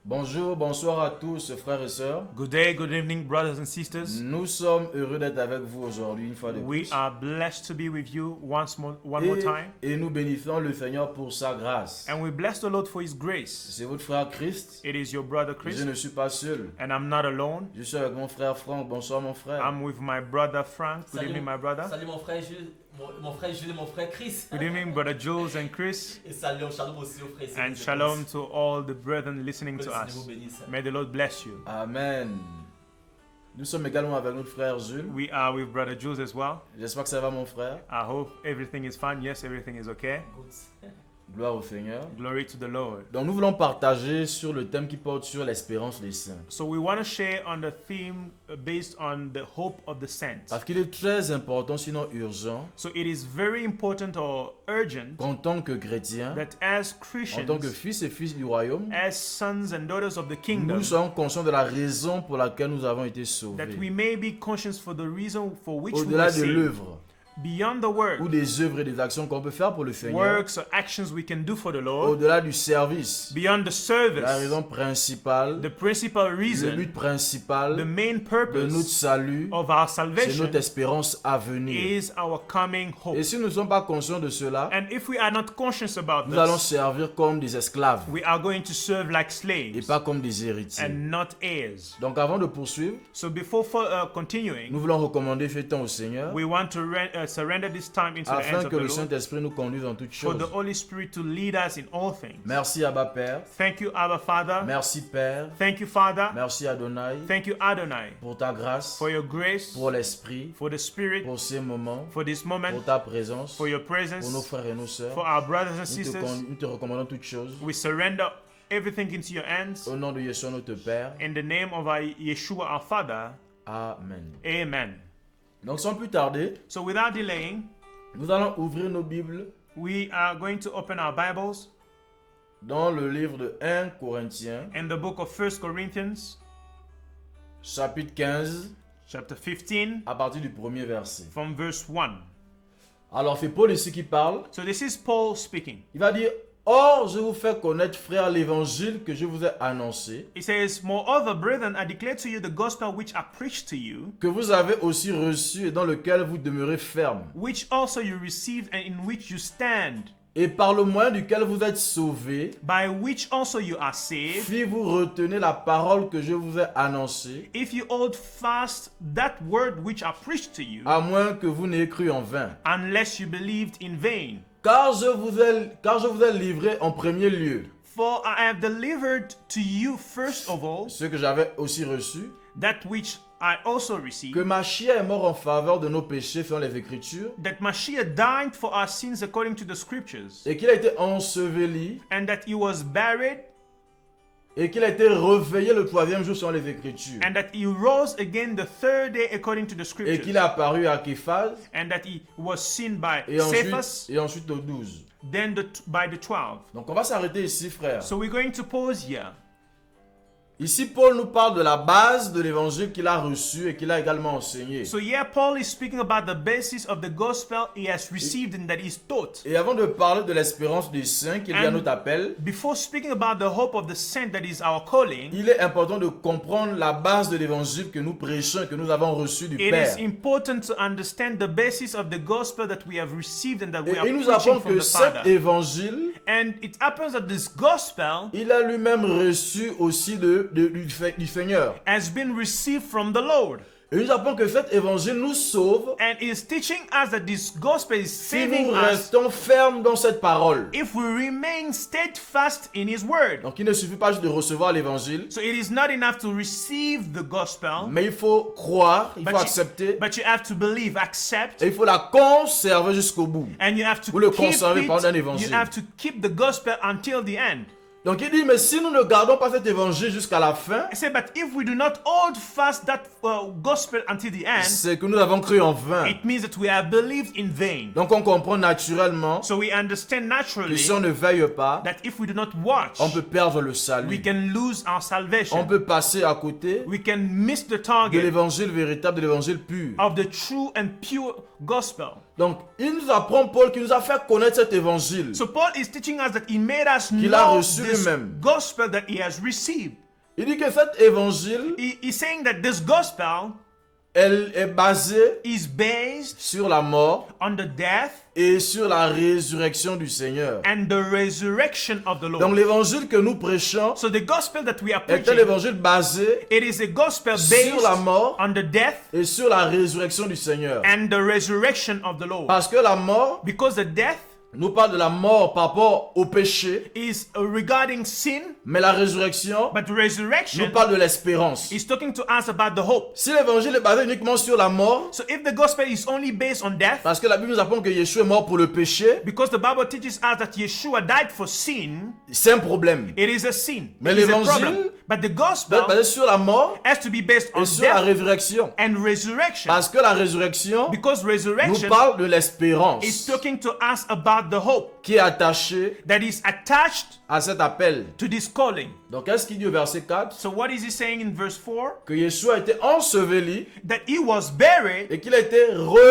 Bonjour, bonsoir à tous, frères et sœurs. Good day, good evening, brothers and sisters. Nous sommes heureux d'être avec vous aujourd'hui, une fois de We plus. are blessed to be with you one more time. Et nous bénissons le Seigneur pour sa grâce. And we bless the Lord for His grace. C'est votre frère Christ. It is your brother Je Chris, ne suis pas seul. and I'm not alone. Je suis avec mon frère Franck. Bonsoir mon frère. I'm with my brother Frank. Good evening, my brother. Salut mon frère Jules, mon frère Jules et mon frère Chris. Good evening, brother Jules and Chris. Et salut, shalom aussi aux frères. et sœurs And qui shalom écoutent. to all the brethren listening Que to le Seigneur us. vous bénisse. May the Lord bless you. Amen. Nous sommes également avec notre frère Jules. We are with brother Jules as well. J'espère que ça va mon frère. I hope everything is fine. Yes, everything is okay. Good. Gloire au Seigneur. Glory to the Lord. Donc nous voulons partager sur le thème qui porte sur l'espérance des saints. So we want to share on the theme based on the hope of the saints. Parce qu'il est très important, sinon urgent, So it is very important or urgent qu'en tant que chrétien, that as en tant que Christians, fils et filles du royaume, as sons and daughters of the kingdom, nous soyons conscients de la raison pour laquelle nous avons été sauvés. that we may be conscious for the reason for which we Au-delà were de saved, l'œuvre beyond the ou work, des œuvres et des actions qu'on peut faire pour le Seigneur, works or actions we can do for the Lord, au-delà du service, beyond the la service, raison principale, the principal le reason, but principal the main de notre purpose salut, of our c'est salvation notre espérance à venir. is our coming hope. Et si nous ne sommes pas conscients de cela, And if we are not conscious about nous allons this, servir comme des esclaves we are going to serve like et slaves pas comme des héritiers. and not heirs. Donc avant de poursuivre, So before continuing, nous voulons recommander ce temps au Seigneur we want to surrender this time into the hands afin of que the le Lord Saint-Esprit nous conduise en toutes for choses. the Holy Spirit to lead us in all things. Merci Abba Père, Thank you, Abba Father. merci Père, Thank you, Father. merci Adonai Thank you, Adonai, pour ta grâce, for your grace, pour l'Esprit, for the Spirit, pour ces moments, for this pour moment, ta présence, for your pour nos presence, frères et nos sœurs. for our brothers and Nous te, sisters. nous te recommandons toutes choses. We surrender everything into your hands. Au nom de Yeshua notre Père. In the name of our Yeshua, our Father. Amen. Amen. Donc sans plus tarder, So without delaying, nous allons ouvrir nos Bibles we are going to open our Bibles dans le livre de 1 Corinthiens, in the book of 1 Corinthians, chapitre 15, chapter 15, à partir du premier verset. from verse 1. Alors c'est Paul ici qui parle. So this is Paul speaking. Il va dire, or je vous fais connaître, frères, l'évangile que je vous ai annoncé, He says, Moreover, brethren, I declare to you the gospel which I preached to you, que vous avez aussi reçu et dans lequel vous demeurez ferme, which also you received and in which you stand, et par le moyen duquel vous êtes sauvés, by which also you are saved, si vous retenez la parole que je vous ai annoncée, if you hold fast that word which I preached to you, à moins que vous n'ayez cru en vain. unless you believed in vain. Car je vous ai livré en premier lieu For I have delivered to you first of all ce que j'avais aussi reçu, that which I also received, que Machia est mort en faveur de nos péchés selon les Écritures, that Mashiach died for our sins according to the scriptures, et qu'il a été enseveli, and that he was buried, et qu'il a été réveillé le troisième jour selon les Écritures, and that he rose again the third day according to the et scriptures, qu'il est apparu à Képhas, and that he was seen by et Cephas, ensuite aux 12. then by the 12. Donc on va s'arrêter ici, frère. So we're going to pause here. Ici, Paul nous parle de la base de l'évangile qu'il a reçu et qu'il a également enseigné. So here Paul is speaking about the basis of the gospel he has received and that he's taught. Et avant de parler de l'espérance des saints qu'il y a And notre appel, before speaking about the hope of the saint that is our calling, il est important de comprendre la base de l'évangile que nous prêchons et que nous avons reçu du it Père. is important to understand the basis of the gospel that we have received and that we Et are il nous preaching apprend from que the cet Father. évangile, And it happens that this gospel il a lui-même reçu aussi du Seigneur. has been received from the Lord. Et il nous apprend que cet évangile nous sauve And is teaching us that this gospel is si saving nous us restons fermes dans cette parole. if we remain steadfast in his word. Donc il ne suffit pas juste de recevoir l'évangile, So it is not enough to receive the gospel, mais il faut croire, il faut accepter, but you have to believe, accept, et il faut la conserver jusqu'au bout. and you have to Vous le keep conservez par un it, évangile. you have to keep the gospel until the end. Donc il dit, mais si nous ne gardons pas cet évangile jusqu'à la fin, I say, but if we do not hold fast that gospel until the end, c'est que nous avons cru en vain. it means that we have believed in vain. Donc on comprend naturellement So we understand que naturally si on ne veille pas, that if we do not watch, on peut perdre le we salut. can lose our On salvation. peut passer à côté We can miss the de target l'évangile véritable, de l'évangile pur. of the true and pure gospel. Donc, il nous apprend, Paul, qui nous a fait connaître cet évangile. So Paul is teaching us that he made us Qu'il a know reçu this lui-même. gospel that he has received. Il dit que cet évangile, He's saying that this gospel elle est basée is based sur la mort on the death et sur la résurrection du Seigneur. and the resurrection of the Donc, Lord. l'évangile que nous prêchons So the gospel that we are est un preaching, évangile basé it is a gospel sur based la mort on the death et sur la résurrection du Seigneur. and the resurrection of the Lord. Parce que la mort Because the death nous parle de la mort par rapport au péché, is regarding sin, mais la résurrection but nous resurrection parle de l'espérance. is talking to us about the hope. Si l'évangile est basé uniquement sur la mort, So if the gospel is only based on death, parce que la Bible nous apprend que Yeshua est mort pour le péché, because the Bible teaches us that Yeshua died for sin, c'est un problème. it is a sin. Mais It is a l'évangile problem. But the doit gospel être basé sur la mort has to be based on et sur la death résurrection. and resurrection. Parce que la résurrection Because nous resurrection parle de is l'espérance talking to us about the hope qui est attachée that is attached à cet appel. to this calling. Donc, qu'est-ce qu'il dit au verset 4? So what is he saying in verse 4? Que Yeshua a été enseveli That he was buried et qu'il a été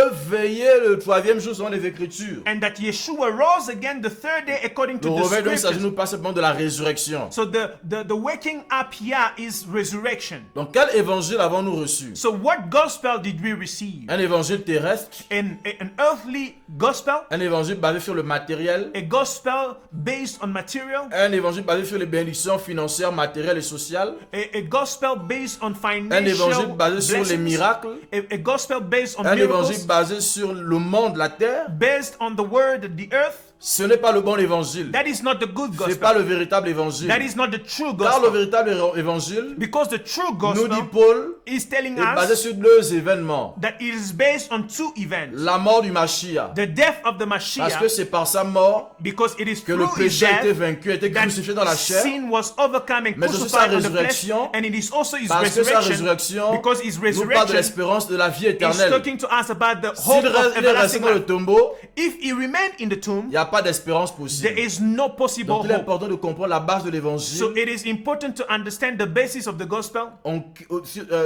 réveillé le troisième jour selon les Écritures. and that Yeshua rose again the third day according Le to the réveil, donc, il s'agit scriptures. nous pas simplement de la résurrection. So the waking up here is resurrection. Donc, quel évangile avons-nous reçu? So what gospel did we receive? Un évangile terrestre, An earthly gospel, un évangile basé sur le matériel, a gospel based on material, un évangile basé sur les bénédictions financières, matérielles et sociales, a gospel based on un évangile financial basé sur les blessings, miracles, a gospel based on un évangile miracles, basé sur le monde, la terre. based on the word, the earth. Ce n'est pas le bon évangile. That is not the good Ce n'est pas gospel. le véritable évangile. That is not the true Car le gospel. véritable évangile, Because the true nous dit gospel Paul, is telling est basé us sur deux événements. that it is based on two events. La mort du Mashiach. The death of the Parce que Mashiach, c'est par sa mort because it is que le through his péché a été death vaincu, a été that crucifié dans la chair. sin was overcome and Mais aussi crucified sa on the flesh, résurrection, and it is also his Parce que sa resurrection, résurrection because his nous parle de resurrection l'espérance de la vie is éternelle. talking to us about the S'il hope of il est resté everlasting dans le life. tombeau, If he remained in the tomb, il n'y a pas d'espérance there possible. is no possible Donc il est hope. important de comprendre la base de So l'évangile. it is important to understand the basis of the gospel,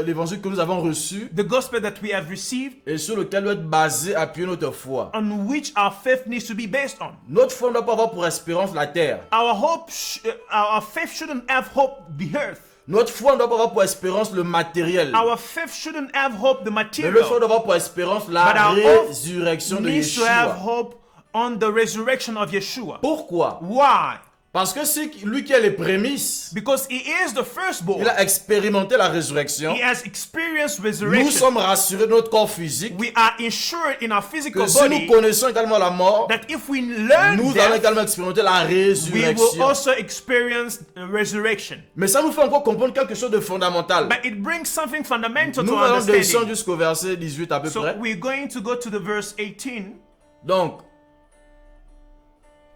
L'évangile que nous avons reçu the gospel that we have received, et sur lequel doit être basé, appuyer notre foi. on which our faith needs to be based on. Notre foi ne doit pas avoir pour espérance la terre. Our faith shouldn't have hope the earth. Notre foi ne doit pas avoir pour espérance le matériel. Our faith shouldn't have hope the Mais notre foi material. doit avoir pour espérance But la our hope résurrection de needs to have Yeshua. hope on the resurrection of Yeshua. Pourquoi? Why? Parce que c'est lui qui a les prémices. Because he is the firstborn. Il a expérimenté la résurrection. He has experienced Nous resurrection. sommes rassurés de notre corps physique We are insured in our physical que si nous body connaissons également la mort, that if we learn nous allons death, également expérimenter la we will résurrection. also experience resurrection. Mais ça nous fait encore comprendre quelque chose de fondamental. But it brings something fundamental Nous to allons descendre understanding. jusqu'au verset 18 à peu So près. we're going to go to the verse 18. Donc,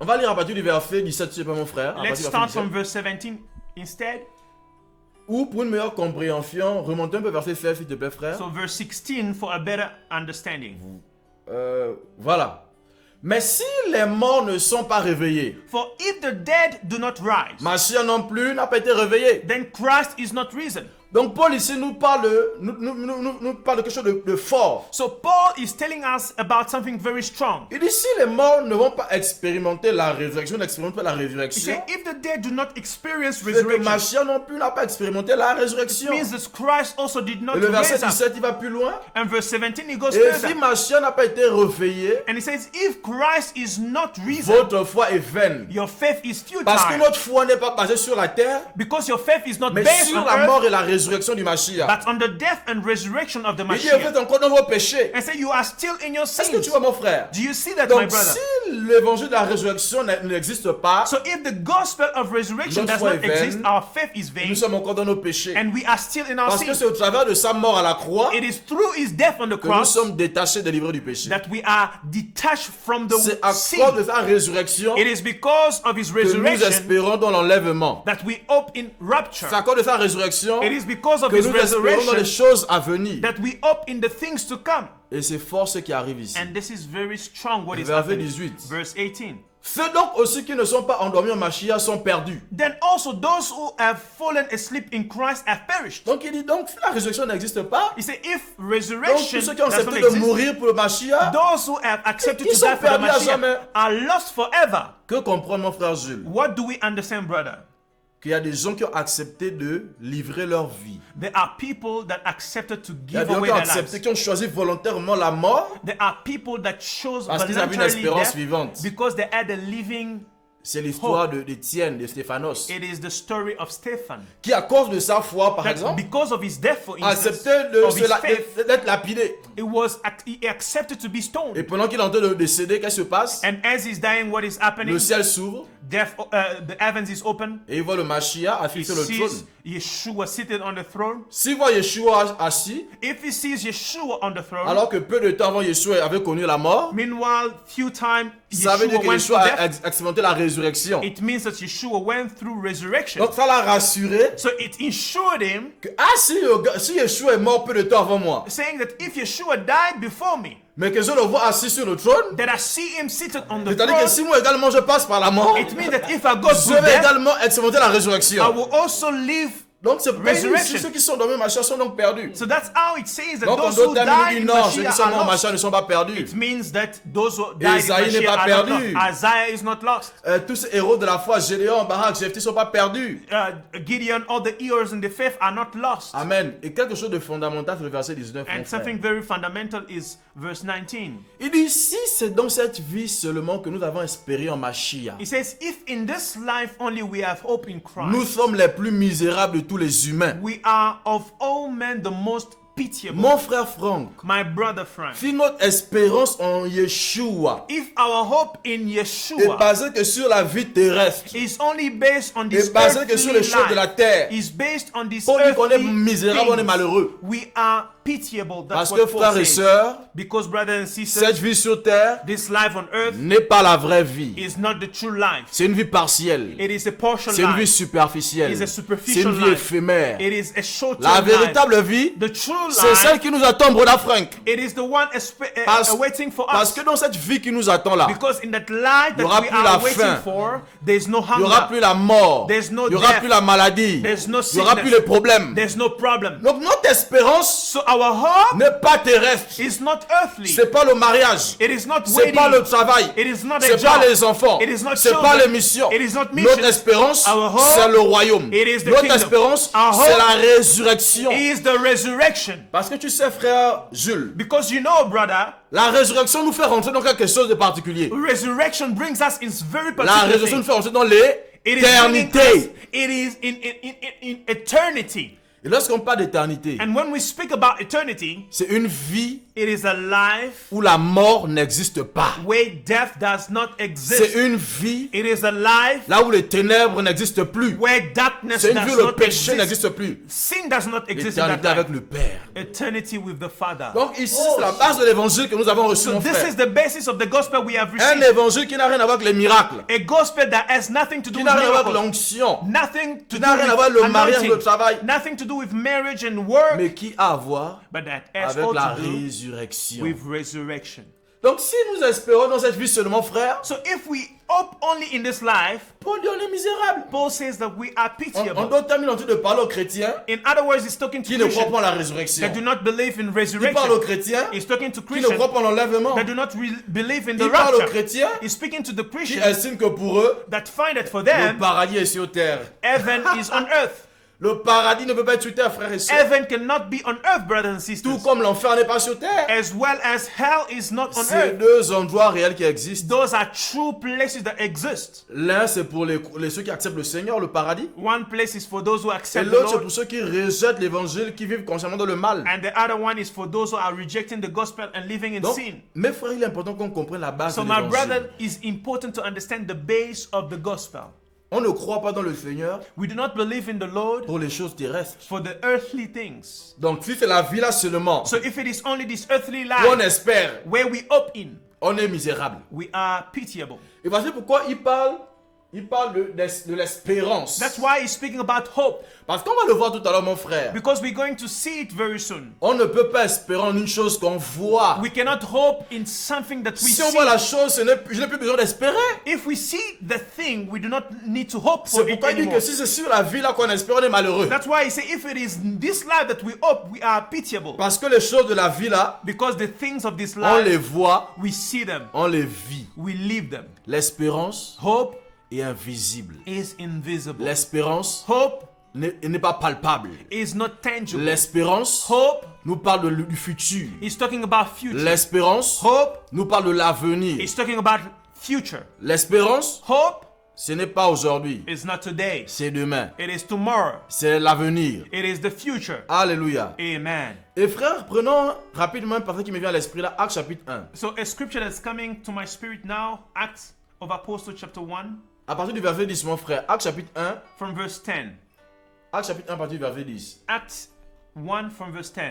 on va lire à partir du verset 17, c'est pas mon frère. À Let's partir du start verset from 17. verse 17 instead. Ou pour une meilleure compréhension, remontez un peu verset 16, s'il te plaît, frère. So verse 16 for a better understanding. Voilà. Mais si les morts ne sont pas réveillés, For if the dead do not rise, Mashiach non plus n'a pas été réveillé. then Christ is not risen. Donc Paul ici nous parle de quelque chose de fort. So Paul is telling us about something very strong. Il dit si les morts ne vont pas expérimenter la résurrection, n'expérimentent pas la He résurrection, said, if the dead do not experience c'est que resurrection, Mashiach non plus n'a pas expérimenté la résurrection. means that Christ also did not Et le verset raise up. 17, il va plus loin. And verse 17, he goes Et si further. Mashiach n'a pas été réveillé, And he says, if Christ is not risen, votre foi est vaine. your faith is Parce que futile. notre foi n'est pas basée sur la terre, Because your faith is not mais based sur on la earth, mort et la résurrection du Mashiach. but on the death and resurrection of the Il dit, vous Mashiach. êtes encore dans vos péchés. And say, you are still in your Est-ce que sins. tu vois, mon frère? Do you see that, my Donc, brother? si l'évangile de la résurrection n'existe pas, So if the gospel of resurrection Notre does foi not est vaine. exist, our faith is vain, nous sommes encore dans nos péchés. and we are still in our Parce que sins. c'est au travers de sa mort à la croix It is through his death on the que nous cross sommes détachés, délivrés du péché. that we are detached from the C'est à sin. cause de sa résurrection It is because of his que nous resurrection espérons dans l'enlèvement. that we hope in rapture. C'est à cause de sa résurrection It is because of que his nous espérons dans les resurrection choses à venir. that we hope in the things to come. Et c'est fort ce qui arrive ici. And this is very strong what is Verset happening. 18. Verse 18. Ceux donc aussi qui ne sont pas endormis en Mashiach sont perdus. then also those who have fallen asleep in Christ have perished. Donc il dit donc la résurrection n'existe pas. He said, if Donc resurrection tous ceux qui ont does not accepté de exist, mourir pour le Mashiach, those who have accepted Ils to sont die for the perdus à jamais. Mashiach are lost forever. que comprend mon frère Jules? What do we understand, brother? Qu'il y a des gens qui ont accepté de livrer leur vie. There are people that accepted to Il y a give des gens away qui ont their accepté, lives. qui ont choisi volontairement la mort There are people that chose parce qu'ils avaient une voluntarily espérance death vivante. because they had a living. C'est l'histoire d'Étienne, de Stéphanos, It is the story of Stephen. qui à cause de sa foi, par That exemple, because of his death, for a instance, accepté of his faith, d'être lapidé. he accepted to be Et stoned. pendant qu'il est en train de décéder, qu'est-ce qui se passe? And as he's dying, what is happening? Le ciel s'ouvre The heavens is open. et il voit le Mashiach He assis sur le sees trône. Yeshua seated on the throne. S'il voit Yeshua assis, If he sees Yeshua on the throne, alors que peu de temps avant Yeshua avait connu la mort, meanwhile, few time ça veut dire Yeshua que went Yeshua through a death, expérimenté la résurrection. it means that Yeshua went through resurrection. Donc ça l'a rassuré So it assured him, que si Yeshua est mort peu de temps avant moi, saying that if Yeshua died before me, mais que je le vois assis sur le trône, that I see him seated on the c'est-à-dire que throne, si moi également je passe par la mort, it means that if I go je through vais death, également expérimenter la I résurrection. will also live. Donc c'est pas Resurrection. ceux qui sont dans le Mashiach sont donc perdus. So that's how it says that Donc en those who d'autres termes, die il in dit non, ceux qui Mashiach sont morts are en lost. Mashiach ne sont pas perdus. It means that those who died in Isaïe n'est Mashiach pas are not perdu. lost. Isaiah is not lost. Tous ces héros de la foi, Gédéon, Barak, Jephthé ne sont pas perdus. Gideon, all the heroes in the faith are not lost. Amen. Et quelque chose de fondamental, c'est le verset 19. mon And frère. something very fundamental is verse 19. Il dit, si c'est dans cette vie seulement que nous avons espéré en Mashiach, He says, if in this life only we have hope in nous Christ, sommes les plus misérables de tous les humains. we are of all men the most pitiable. Mon frère Franck, My brother Frank, si notre espérance en Yeshua if our hope in est Yeshua basée que sur la vie terrestre, is only based on this est basée que sur earthly les choses de la life, terre, is based on this pour dire qu'on est earthly misérable, on est things, malheureux. we are pitiable. Parce That's que what frères Paul et says. sœurs, Because brothers and cette sisters, vie sur terre this life on earth n'est pas la vraie vie. is not the true life. C'est une vie partielle. It is a partial C'est une vie life. superficielle. It's a C'est superficial une vie life. éphémère. It is a short La term life. véritable vie, The true c'est celle life, qui nous attend, Broda Frank. it is the one waiting for Parce us. que dans cette vie qui nous attend là, Because in that life Il y aura that we plus la are waiting faim. for, there's no il n'y aura plus hunger, la mort. There's no Il n'y aura death. plus la maladie. there's no Il n'y aura plus sickness, les problèmes. there's no problem. Donc notre espérance So our hope n'est pas terrestre. is not earthly. C'est pas le mariage. It is not C'est waiting. pas le travail. It is not a C'est pas job. les enfants. It is not C'est pas children. les missions. It is not missions. Notre espérance, Our hope, c'est le royaume. it is the Notre kingdom. espérance, Our hope c'est la résurrection. is the resurrection. Parce que tu sais, frère Jules, Because you know, brother, la résurrection nous fait rentrer dans quelque chose de particulier. resurrection brings us in very La particular résurrection nous thing. fait rentrer dans It is bringing us- l'éternité. it is in eternity. Et lorsqu'on parle d'éternité, And when we speak about eternity, c'est une vie it is a life où la mort n'existe pas. where death does not C'est exist. une vie It is a life là où les ténèbres n'existent plus. where darkness C'est une vie does où le not péché exist. n'existe plus. Sin does not exist in L'éternité that avec life. le Père. Eternity with the Father. Donc ici, c'est la base de l'évangile que nous avons reçu, So mon this frère. is the basis of the gospel we have Un received. évangile qui n'a rien à voir avec les miracles. A gospel that has nothing to do Qui with n'a rien à voir avec miracles. l'onction. Nothing to Qui do n'a rien à voir avec with le mariage, anointing. le travail. Nothing to do with marriage and work. Mais qui a à voir But that has avec all la to do résurrection. with resurrection. Donc si nous espérons dans cette vie seulement, frère, So if we hope only in this life, Paul dit on est misérable. Paul says that we are En pitiable. d'autres termes, il est en train de parler aux chrétiens In other words, he's talking to qui ne croient Christians pas en la résurrection. that do not believe in Il parle aux resurrection. chrétiens He's talking to qui ne Christians croient pas en l'enlèvement. that do not believe in the Il parle aux rapture. chrétiens He's speaking to the qui Christians estiment que pour eux, that find that for le them, paradis est sur terre. heaven is on earth. Le paradis ne peut pas être sur terre, frères et sœurs. Heaven cannot be on earth, brothers and Tout sisters. comme l'enfer n'est pas sur terre. As well as hell is not on C'est earth. deux endroits réels qui existent. Those are true places that exist. L'un, c'est pour ceux qui acceptent le Seigneur, le paradis. One place is for those who Et accept the l'autre, c'est Lord, pour ceux qui rejettent l'évangile, qui vivent consciemment dans le mal. and the other one is for those who are rejecting the gospel and living in Donc, sin. mes frères, il est important qu'on comprenne la base So de my l'évangile. brother, it's important to understand the base of the gospel. On ne croit pas dans le Seigneur We do not believe in the Lord pour les choses terrestres. for the earthly things. Donc, si c'est la vie là seulement, So if it is only this earthly où on life espère, where we hope in, on est misérable. we are pitiable. Et voici pourquoi il parle il parle de l'espérance. That's why he's speaking about hope. Parce qu'on va le voir tout à l'heure, mon frère. Because we're going to see it very soon. On ne peut pas espérer en une chose qu'on voit. We cannot hope in something that we Si on voit see. la chose, je n'ai plus besoin d'espérer. If we see the thing, we do not need to hope for C'est it pourquoi il dit anymore. que si c'est sur la vie là qu'on espère, on est malheureux. That's why he said, if it is this life that we hope, we are pitiable. Parce que les choses de la vie là, Because the things of this on les life, voit, we see them, on les vit. we live them. L'espérance Hope est invisible. is invisible. L'espérance Hope n'est pas palpable. is not tangible. L'espérance Hope nous parle du futur. is talking about future. L'espérance Hope nous parle de l'avenir. is talking about future. L'espérance, Hope ce n'est pas aujourd'hui, is not today. c'est demain. It is tomorrow. C'est l'avenir. It is the future. Alléluia. Amen. Et frère, prenons rapidement un passage qui me vient à l'esprit là, Actes chapitre 1. So a scripture that's coming to my spirit now, Acts of Apostles chapter 1 À partir du verset 10, mon frère, Actes chapitre 1, from verse 10. Actes chapitre 1 à partir du verset 10. Acts 1 from verse 10.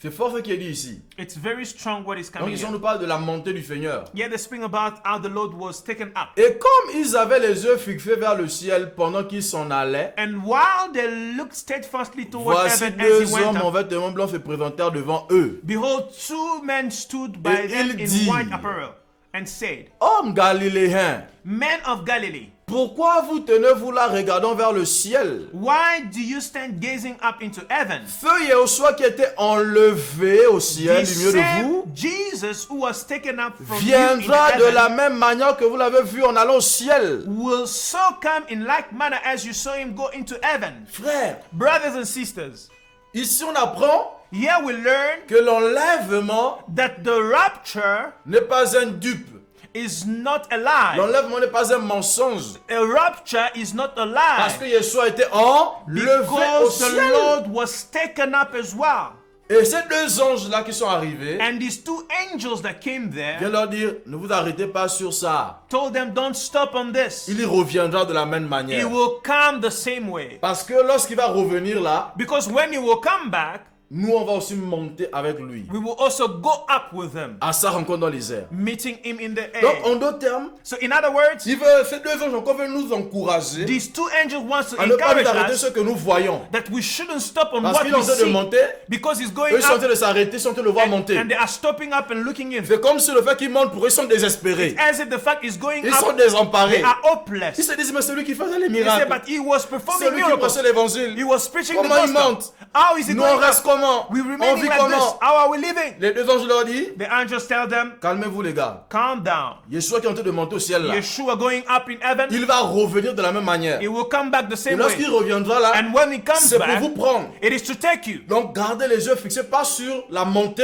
C'est fort ce qui est dit ici. It's very strong what is Donc coming ici on here. nous parle de la montée du Seigneur. Yeah, they're speaking about how the Lord was taken up. Et comme ils avaient les yeux fixés vers le ciel pendant qu'ils s'en allaient, And while they looked steadfastly toward voici heaven as he deux went hommes en up, vêtements blancs se présentèrent devant eux. behold, two men stood by Et them il in dit, white apparel, and said, Hommes galiléens, Men of Galilee, pourquoi vous tenez-vous là regardant vers le ciel? why do you stand gazing up into heaven? Feu Yeshua qui était enlevé au ciel The du milieu de same vous Jesus who was taken up from you in viendra de heaven la même manière que vous l'avez vu en allant au ciel. will so come in like manner as you saw him go into heaven. Frère, Brothers and sisters, ici on apprend here we learn que l'enlèvement that the rapture n'est pas un dupe. is not a lie. L'enlèvement n'est pas un mensonge. A rapture is not a Parce que lie. Yeshua était enlevé au Because the ciel. Lord was taken up as well. Et ces deux anges-là qui sont arrivés, And these two angels that came viennent there leur dire, ne vous arrêtez pas sur ça. told them, don't stop on this. Il y reviendra de la même He manière. will come the same way. Parce que lorsqu'il va revenir là, Because when he will come back, nous on va aussi monter avec lui. we will also go up with him, À sa rencontre dans les airs. meeting him in the Donc air. en d'autres termes, So in other words, ces deux anges encore veulent nous encourager these two angels want to à ne pas nous encourage arrêter us ce que nous voyons. that we shouldn't stop on Parce what qu'il est we en train de see, monter, because he's eux going ils sont en up train de s'arrêter, ils sont en train de le voir monter. and they are stopping up and looking in. C'est comme si le fait qu'ils montent pour eux, ils sont désespérés. As if the fact is going Ils sont up, désemparés. they are Ils hopeless. se disent, mais c'est lui qui faisait les They say, miracles. but he was C'est performing lui qui miracles. prêchait l'évangile. He was preaching the Comment il gospel. monte? How is he Nous going on reste up? comment? We On remaining vit like this. comment? How are we living? Les deux anges leur disent, The angels tell them, calmez-vous les gars. calm down. Yeshua qui est en train de monter au ciel là, Yeshua going up in heaven, il va revenir de la même manière. he will come back the Et same lorsqu'il way. reviendra là, And when he comes c'est pour back, vous prendre. it is to take you. Donc gardez les yeux fixés pas sur la montée,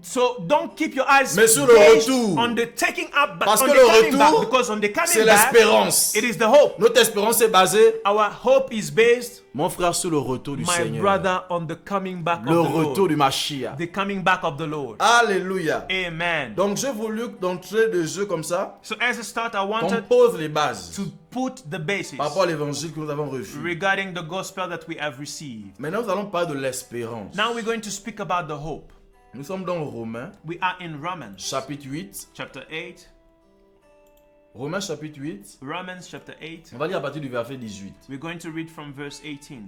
So don't keep your eyes mais sur le based retour. on the taking up, but Parce on que the le coming back. retour, Because on the c'est coming back, l'espérance. it is the hope. Notre espérance est basée, Our hope is based, mon frère, sur le retour du my Seigneur. brother, on the coming back Le of the retour Lord. du Mashiach. The coming back of the Lord. Alléluia. Amen. Donc j'ai voulu d'entrée de jeu comme ça, So as a start, I qu'on wanted pose les bases to put the basis par rapport à l'évangile que nous avons reçu. regarding the gospel that we have received. Maintenant nous allons parler de l'espérance. Now we're going to speak about the hope. Nous sommes dans Romains, We are in Romans chapitre 8. chapter 8. Romains chapitre 8. Romans chapter 8. On va lire à partir du verset 18. We're going to read from verse 18.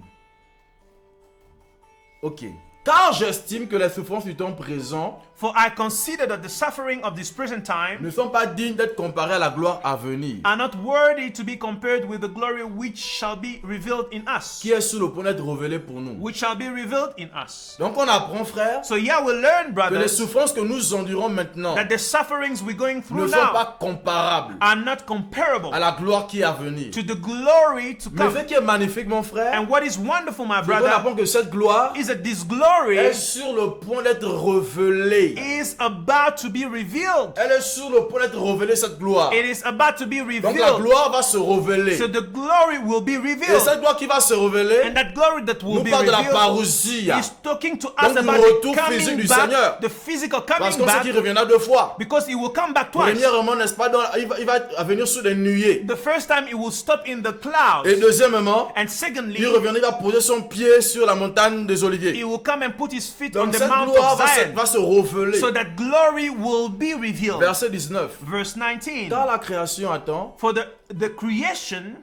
Ok. Car j'estime que les souffrances du temps présent For I consider that the suffering of this present time ne sont pas dignes d'être comparées à la gloire à venir, are not worthy to be compared with the glory which shall be revealed in us. qui est sur le point d'être révélée pour nous. Which shall be revealed in us. Donc on apprend, frère, So here we learn, que les brothers, souffrances que nous endurons maintenant that the sufferings we're going ne through sont now pas comparables are not comparable à la gloire qui est à venir. to the glory to Mais come. ce qui est magnifique, mon frère, And what is wonderful, my c'est qu'on brother, apprend que cette gloire is that this glory est sur le point d'être révélée. is about to be revealed. Elle est sur le point d'être révélée, cette gloire. It is about to be Donc la revealed. gloire va se révéler. So the glory will be Et revealed. cette gloire qui va se révéler And that glory that will nous be parle de la revealed parousia. is talking to us Donc, du about retour the physique coming du Seigneur. back, the physical Parce coming qu'on sait back, qu'il reviendra deux fois. because he will come back twice. Premièrement, n'est-ce pas, il va venir sur des nuées. The first time he will stop in the clouds. Et deuxièmement, And il secondly, reviendra, il va poser son pied sur la montagne des Oliviers. he will come come and put his feet on Donc the cette Mount gloire of va Zion, se révéler. so that glory will be revealed. Verset 19. Verse 19. Car la création attend, For the creation,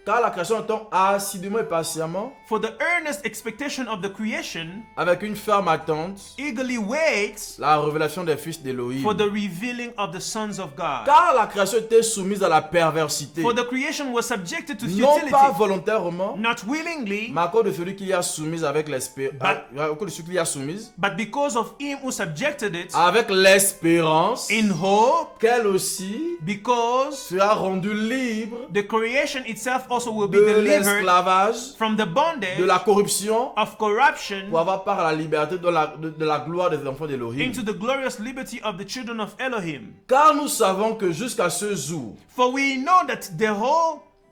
car la création attend assidûment et patiemment, for the earnest expectation of the creation, avec une ferme attente, eagerly waits la révélation des fils d'Élohim. for the revealing of the sons of God. Car la création était soumise à la perversité, For the creation was subjected to non futility, pas volontairement, not willingly, mais à cause de celui qui y a soumise avec l'espérance, à cause de celui qui y a soumise, but because of him who subjected it avec l'espérance in hope, qu'elle aussi because sera rendue libre the creation itself also will be de delivered l'esclavage, from the bondage de la corruption, of corruption pour avoir part à la liberté de la gloire des enfants d'Élohim. into the glorious liberty of the children of Elohim. Car nous savons que jusqu'à ce jour, For we know that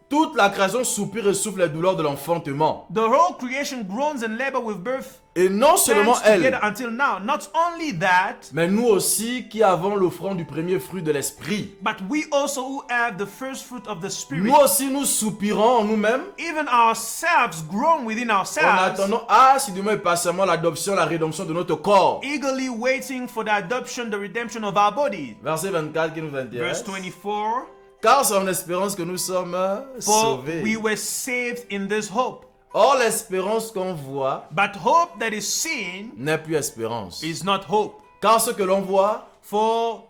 toute la création soupire et souffle les douleurs de l'enfantement. the whole creation groans and labor with birth Et non seulement pangs together elle, until now. Not only that, mais nous aussi qui avons l'offrande du premier fruit de l'esprit. but we also who have the first fruit of the Spirit, Nous aussi nous soupirons en nous-mêmes even ourselves groan within en ourselves, attendant assidûment et patiemment l'adoption, la rédemption de notre corps. eagerly waiting for the adoption, the redemption of our bodies. Verset 24 qui nous Verse intéresse. 24. Car c'est en espérance que nous sommes For sauvés. we were saved in this hope. Or l'espérance qu'on voit But hope that is seen n'est plus espérance. is not hope. Car ce que l'on voit, For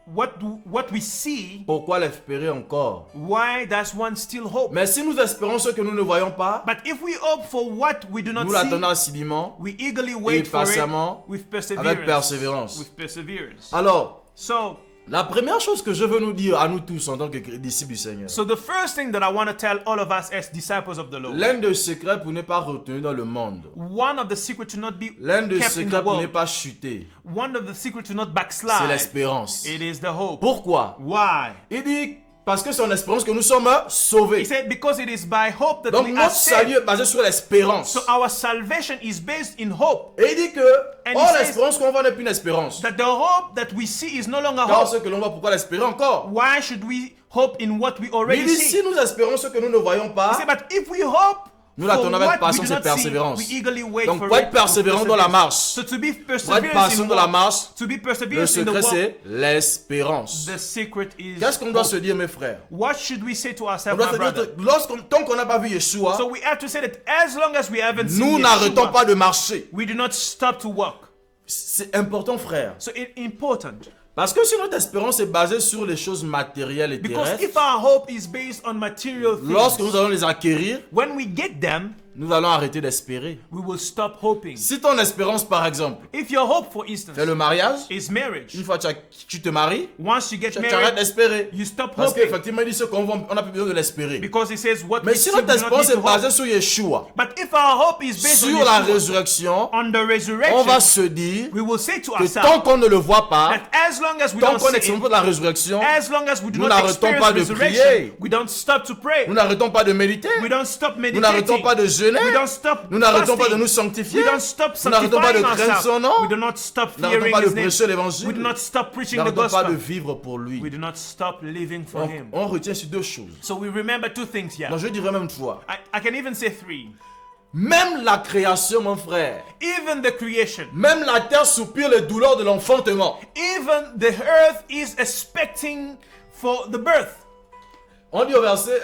what we see, pourquoi l'espérer encore? why does one still hope? Mais si nous espérons ce que nous ne voyons pas, But if we hope for what we do not nous see, l'attendons assidûment. we eagerly wait for it patiemment, with avec persévérance. With perseverance. Alors, So la première chose que je veux nous dire à nous tous en tant que disciples du Seigneur, the first thing that I want to tell all of us as disciples of the Lord, l'un des secrets pour ne pas retenir dans le monde, one of the secrets to not be l'un des kept in the secrets pour ne world, pas chuter, one of the secrets to not c'est backslide, l'espérance. it is the hope. Pourquoi? Why? Il dit, parce que c'est en espérance que nous sommes sauvés. He said, because it is by hope that Donc we are notre salut saved. est basé sur l'espérance. So our salvation is based in hope. Et il dit que, And he oh, says l'espérance qu'on voit n'est plus une espérance. That the hope that we see is no longer Car hope. ce que l'on voit, pourquoi l'espérer encore? Why should we hope in what we Mais already il dit, see? si nous espérons ce que nous ne voyons He pas, said, but if we hope nous for l'attendons avec what we patience do et not see, persévérance. we eagerly wait Donc, for pour it être persévérant with dans la perseverance. marche, So to be pour être perseverance patient in dans la walk, marche, to be le perseverance in the secret walk, c'est l'espérance. the secret is Qu'est-ce qu'on doit hope. se dire, mes frères? What should we say to On ourselves, doit my se dire brother? que tant qu'on n'a pas vu Yeshua, So we have to say that as long as we haven't nous seen n'arrêtons Yeshua, pas de marcher. we do not stop to walk. C'est important, frère. So it's important. Parce que si notre espérance est basée sur les choses matérielles et Because terrestres, if our hope is based on material lorsque things, nous allons les acquérir, when we get them, nous allons arrêter d'espérer. we will stop hoping. Si ton espérance, par exemple, If your hope, for instance, c'est le mariage, is marriage, une fois que tu te maries, once you get tu arrêtes married, d'espérer. you stop Parce hoping. qu'effectivement, il dit ce qu'on voit, on n'a plus besoin de l'espérer. Because it says what Mais we si see, notre we do not espérance need est to basée hope. sur Yeshua, But if our hope is based sur on la Yeshua, résurrection, on the on resurrection, va se dire we will say to que tant ourselves qu'on ne le voit pas, that as long as we tant don't qu'on see n'expérimente pas it, la résurrection, as long as we do nous not n'arrêtons experience pas de resurrection, prier. we don't stop to pray. nous n'arrêtons pas de méditer, We don't stop nous n'arrêtons meditating. pas de jeûner, We don't stop nous n'arrêtons pas de fasting. nous sanctifier, We don't stop nous n'arrêtons pas de sanctifying craindre son ourselves. nom, We do not stop nous n'arrêtons fearing pas de His name. prêcher We do l'évangile, not stop nous preaching the n'arrêtons pas de gospel. vivre pour lui. We do not stop living for Donc, Him. on retient ces deux choses. So we remember two things here. Donc je dirais même une fois, I can even say three. même la création, mon frère, Even the creation, même la terre soupire les douleurs de l'enfantement. even the earth is expecting for the birth. On dit au verset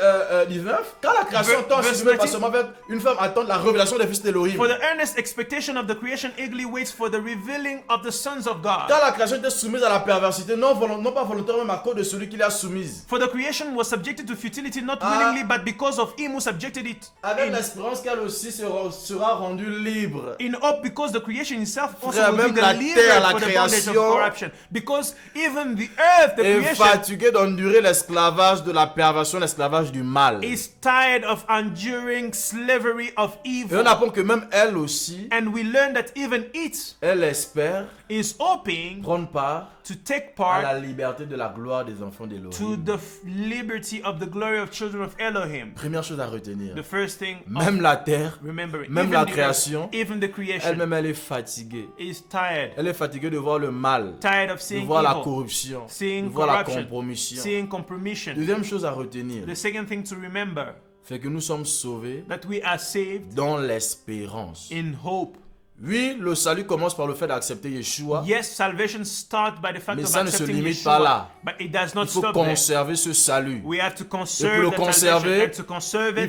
19, quand la création Verse attend, si tu veux, 19. pas seulement avec une femme attend la révélation des fils d'Élohim. For the earnest expectation of the creation eagerly waits for the revealing of the sons of God. Quand la création était soumise à la perversité, non pas volontairement, mais à cause de celui qui l'a soumise. For the creation was subjected to futility not willingly, but because of Him who subjected it. Avec l'espérance qu'elle aussi sera rendue libre. In hope, because the creation itself also Frère, will be même la delivered terre, la for the bondage of création, corruption. Because even the earth, the Et creation, fatigué d'endurer l'esclavage de la perversion, l'esclavage du mal. is tired of enduring slavery of Et evil. on apprend que même elle aussi, And we learn that even it elle espère is hoping prendre part to take à la part liberté de la gloire des enfants to d'Élohim. the liberty of the glory of children of Elohim. Première chose à retenir, The first thing, même la terre, remember, même even la the earth, création, even the creation elle-même elle est fatiguée. is tired. Elle est fatiguée de voir le mal, Tired of de seeing voir la evil, corruption, de seeing voir la corruption, compromission. seeing compromission. Deuxième chose à retenir, The second thing to remember, fait que nous sommes sauvés that we are saved dans l'espérance. in hope. Oui, le salut commence par le fait d'accepter Yeshua. Yes, salvation starts by the fact Mais of ça ne se accepting limite pas là. Yeshua, but it does not Il faut stop there. conserver ce salut. We have to Et pour conserve le that conserver, salvation, and to conserve Il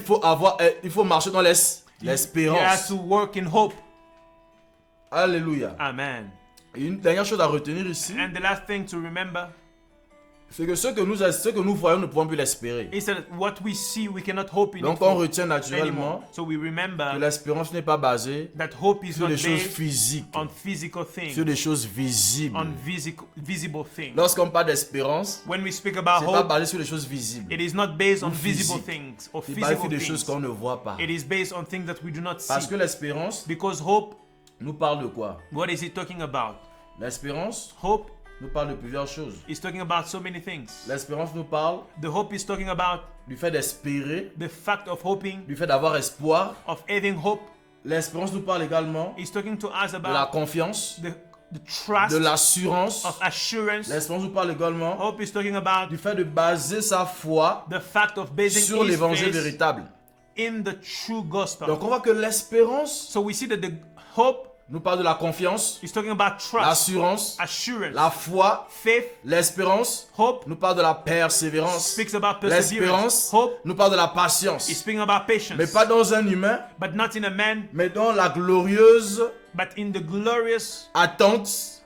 it, faut marcher dans you have l'espérance. to work in hope. Alléluia. Amen. Et une dernière chose à retenir ici, And the last thing to remember c'est que ce que nous voyons, nous ne pouvons plus l'espérer. is that what we see, we cannot hope in it Donc on for retient naturellement anymore. So we que remember l'espérance n'est pas basée that hope is sur not des choses based physiques, on physical sur things, des choses visibles. on visible things. Lorsqu'on parle d'espérance, When we speak about c'est pas hope, basé sur des choses visibles. it is not based on ou visible physiques. things or C'est basé sur physical des choses things. qu'on ne voit pas. It is based on things that we do not Parce see. que l'espérance Because hope, nous parle de quoi? what is it talking about? L'espérance Hope nous parle de plusieurs choses. is talking about so many things. L'espérance nous parle The hope is talking about du fait d'espérer, the fact of hoping, du fait d'avoir espoir. of having hope. L'espérance nous parle également It's talking to us de la about confiance, the trust de l'assurance. of assurance. L'espérance nous parle également Hope is talking about du fait de baser sa foi the fact of basing sur his l'évangile faith véritable. in the true gospel. Donc on voit que l'espérance So we see that the hope nous parle de la confiance, is talking about trust, l'assurance, assurance, la foi. faith. L'espérance Hope nous parle de la persévérance. speaks about perseverance. L'espérance Hope nous parle de la is patience. speaking about patience, Mais pas dans un humain, but not in a man, mais dans la glorieuse but in the glorious attente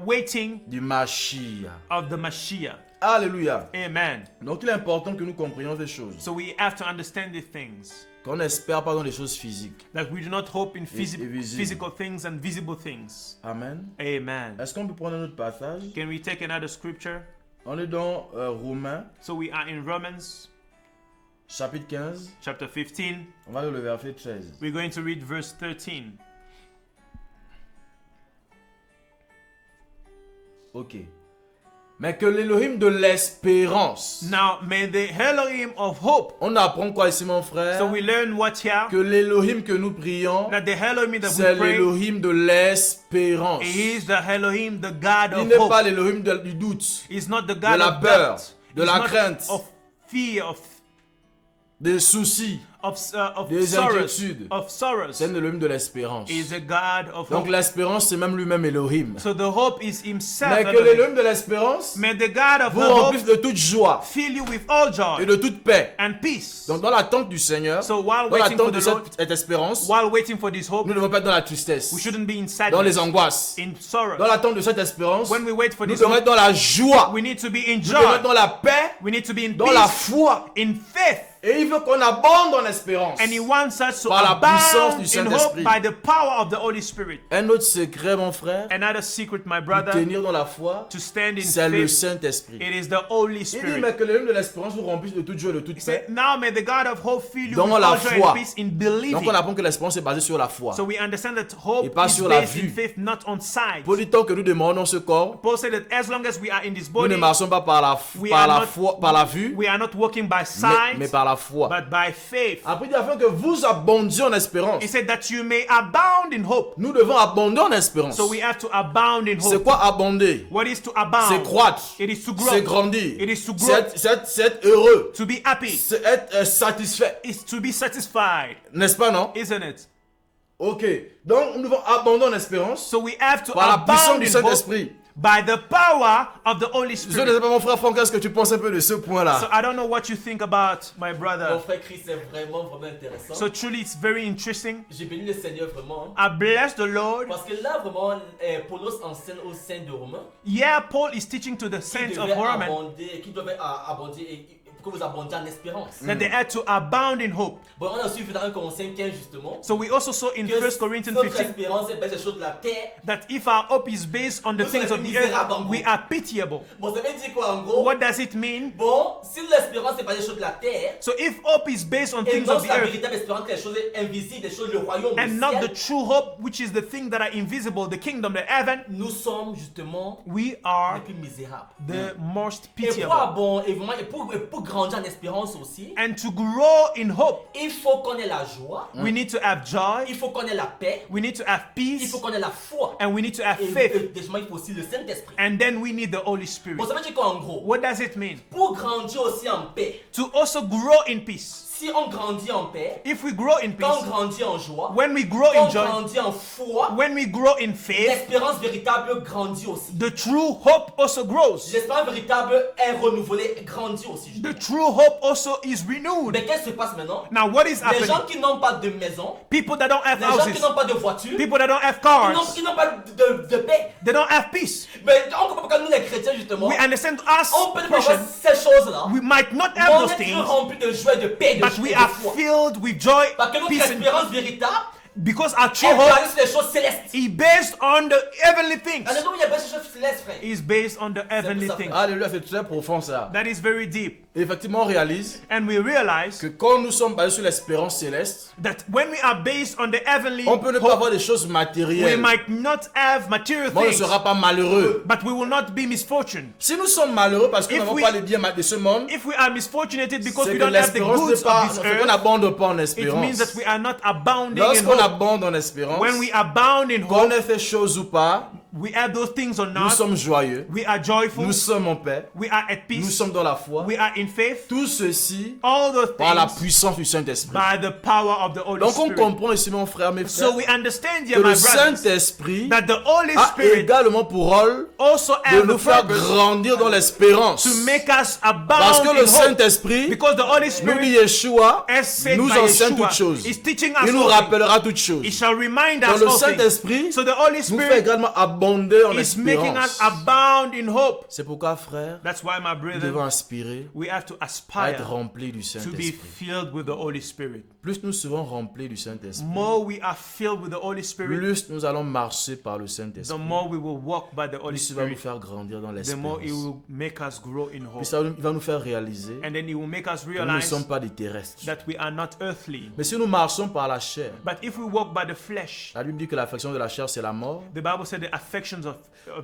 waiting du Mashiach. of the Mashiach. Alléluia. Amen. Donc il est important que nous comprenions ces choses. So we have to understand these things. Qu'on n'espère pas dans les choses physiques. That we do not hope in visible. physical things and visible things. Amen. Amen. Est-ce qu'on peut prendre un autre passage? Can we take another scripture? On est dans Romains, So we are in Romans chapitre 15. chapter 15. On va lire le verset 13. We're going to read verse 13. Ok. Mais que l'Élohim de l'espérance. Now, may the Elohim of hope. On apprend quoi ici, mon frère? So we learn what here? Que l'Élohim que nous prions, That the Elohim that c'est we pray, l'Élohim de l'espérance. he is the Elohim, the God Il of n'est hope. pas l'Élohim du doute, He's not the God la of peur, doubt. de He's la not crainte. of fear, des soucis. of Des sorrows, inquiétudes. of sorrows. C'est l'Élohim de l'espérance. He is a God of Donc hope. l'espérance, c'est même lui-même Elohim. So the hope is himself. Mais que Elohim. l'Élohim de l'espérance May the God of vous hope remplisse de toute joie fill you with all et joy de toute paix. and peace. Donc dans l'attente du Seigneur, So while dans waiting for l'attente de the Lord, cette espérance, while waiting for this hope, nous ne devons pas être dans la tristesse, we shouldn't be in dans les sadness, angoisses. in sorrow. Dans l'attente de cette espérance, When we wait for nous this devons hope, être dans la joie, we need to be in nous devons être joy. dans la paix, We need to be in dans la peace, foi. in faith. Et il veut qu'on abonde en espérance. And he wants us to Par la puissance abound du in hope Saint-Esprit. by the power of the Holy Spirit. Un autre secret, mon frère, Another secret, my pour brother, tenir dans la foi, to stand in c'est le faith, Saint-Esprit. it is the Holy Il dit, Spirit. mais que l'Élohim de l'espérance vous remplisse de toute joie et de toute He paix. said, now may the God of hope fill you Dans with la all joy foi. and peace in Donc believing. on apprend que l'espérance est basée sur la foi. So we understand that Et hope pas is sur la based in vue. faith, not on sight. Pour le temps que nous demeurons dans ce corps, Paul said that as long as we are in this nous ne body, marchons pas par la foi, par la vue, we are not walking by mais sight, par la foi. but by faith. Après, il dit afin que vous abondiez en espérance. He said that you may abound in hope. Nous devons abonder en espérance. So we have to abound in C'est hope. quoi abonder? What is to abound? C'est croître. It is to C'est grow. grandir. It is to grow. C'est être heureux. To be happy. C'est être satisfait. Is to be satisfied. N'est-ce pas, non? Isn't it? Ok. Donc, nous devons abonder en espérance So we have to par la puissance abound du in hope Saint-Esprit. by the power of the Holy Je ne Spirit. sais pas, mon frère Franck, qu'est-ce que tu penses un peu de ce So point-là? I don't know what you think about my Mon brother. frère Chris est vraiment intéressant. So truly it's very interesting. J'ai béni le Seigneur vraiment. I bless the Lord. Parce que là, vraiment, Paulos enseigne aux saints de Romains Yeah, Paul is teaching to the qui saints of devaient Roman abonder, qui devaient abonder et pour que vous abondiez en espérance. that they had to abound in hope. Bon, on a su dans 1 Corinthiens 15 justement So we also saw in que 1 Corinthians notre 15 espérance est basée sur de la terre. that if our hope is based on the things of the earth, we are pitiable. Bon, ça veut dire quoi en gros? What does it mean? Bon, si l'espérance est basée sur de la terre, So if hope is based on et things non of the la earth véritable espérance, les choses invisibles, les choses, le royaume, and le not the ciel, true hope, which is the thing that are invisible, the kingdom, the heaven, nous sommes justement we les are plus misérables. the most Et pour pitiable. abonder, et vraiment, et pour grandir en espérance aussi, and to grow in hope, il faut qu'on ait la joie, we need to have joy, il faut qu'on ait la paix, we need to have il peace, faut qu'on ait la foi. and we need to have Et faith. deuxièmement, il faut aussi le Saint-Esprit. And then we need the Holy Spirit. Bon, ça veut dire qu'en gros, What does it mean? pour grandir aussi en paix, To also grow in peace. si on grandit en paix, If we grow in quand on peace, grandit en joie, when we grow quand in on joy, grandit en foi, when we grow in faith, l'espérance véritable grandit aussi. the true hope also grows. L'espérance véritable est renouvelée, grandit aussi. je The dis. true hope also is renewed. Mais qu'est-ce qui se passe maintenant? Now, what is Les happening? gens qui n'ont pas de maison, People that don't have les gens qui houses, n'ont pas de voiture, people that don't have qui cars, n'ont pas de paix. they don't have peace. Mais on comprend pas que nous les chrétiens justement, We understand us, on peut ne pas avoir Christians, ces choses-là, we might not mais have on those est toujours things, rempli de joie, de paix, de but joie we et de are foi. filled with joy, Parce que notre peace, and espérance véritable because our true est hope basée sur les choses célestes. is based on the heavenly things. Alléluia, il y a basé sur les choses célestes, frère. Is based on the heavenly ça, things. frère. Alléluia, c'est très profond ça. That is very deep. Et effectivement, on réalise And we realize que quand nous sommes basés sur l'espérance céleste, that when we are based on the heavenly on peut ne pas hope, avoir des choses we matérielles, might not have material mais on ne things, sera pas malheureux. but we will not be misfortune. Si nous sommes malheureux parce que nous If n'avons we- pas les biens de ce monde, If we are misfortunated because c'est we que don't have the l'espérance goods n'est pas, of this c'est qu'on earth, n'abonde pas en it means espérance. that we are not abounding in Lorsqu'on hope. abonde en espérance, When we abound in qu'on hope, ait fait chose ou pas, we have those things or nous not. sommes joyeux, We are joyful. nous sommes en paix, We are at nous peace. sommes dans la foi. We are in faith. Tout ceci All those par la things puissance du Saint-Esprit. by the power of the Holy Donc on Spirit. comprend ici, mon frère, mes frères, So we understand here, que my le brothers, Saint-Esprit that the Holy a Spirit également pour rôle also de has nous the faire purpose grandir dans l'espérance. to make us Parce abound que in le hope. Saint-Esprit Because the Holy nous Spirit, dit Yeshua, as said nous by enseigne Yeshua, toutes choses. is teaching us Il nous all things. rappellera toutes choses. He shall remind Donc us le all things. Saint-Esprit So the Holy nous fait Spirit également abonder en is making us espérance. abound in hope. C'est pourquoi, frère, That's why, my nous devons brethren, aspirer we have to à aspire être remplis du to be Saint-Esprit. filled with the Holy Spirit. Plus nous serons remplis du Saint-Esprit, More we are filled with the Holy Spirit, plus nous allons marcher par le the Saint-Esprit. more we will walk by the Holy Plus il va nous Spirit, faire grandir dans the more it l'espérance. will make us grow in hope. Puis il va nous faire réaliser And then it will make us que nous ne realize sommes pas des terrestres. that we are not earthly. Mais si nous marchons par la chair, But if we walk by the flesh, la Bible dit que l'affection de la chair, c'est la mort. the Bible said the affections of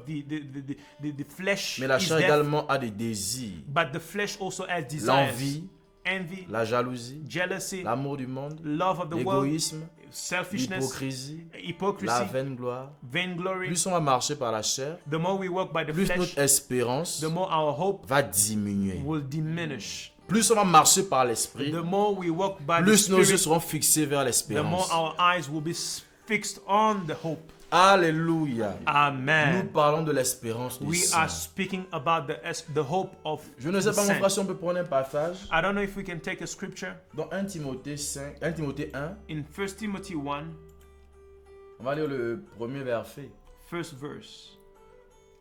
the flesh Mais la is chair death, également a des désirs. but the flesh also has desires. L'envie, Envy, la jalousie, jealousy, l'amour du monde, love of the world, l'égoïsme, selfishness, l'hypocrisie, la hypocrisy, vaine gloire. vainglory. Plus on va marcher par la chair, The more we walk by the plus flesh, notre espérance the more our hope va diminuer. will diminish. Plus on va marcher par l'esprit, The more we walk by the plus nos yeux Spirit, seront fixés vers the more l'espérance. our eyes will be fixed on the hope. Alléluia. Nous Amen. parlons de l'espérance du We saint. are speaking about the hope of Je ne sais the pas, mon saint. frère, si on peut prendre un passage I don't know if we can take a scripture dans 1 Timothée 5, 1 Timothée 1. in 1 Timothy 1, On va lire le premier verset. first verse.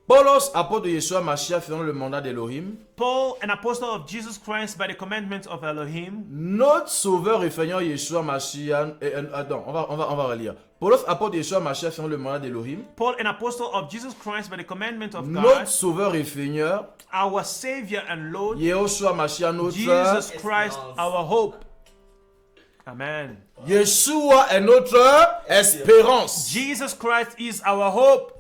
Paulos, apôtre de Yeshua Mashiach, faisant le mandat d'Elohim, Paul, an apostle of Jesus Christ by the commandments of Elohim, notre sauveur et Seigneur Yeshua Mashiach. Attends, on va relire. Paulos, apôtre de Yeshua Mashiach, faisant le mandat d'Elohim, Paul, an apostle of Jesus Christ by the commandments of notre God, sauveur et Seigneur our Savior and Lord, Yeshua Mashiach, notre Jesus Christ, Espérance. our hope. Amen. Yeshua est notre espérance. Jesus Christ is our hope.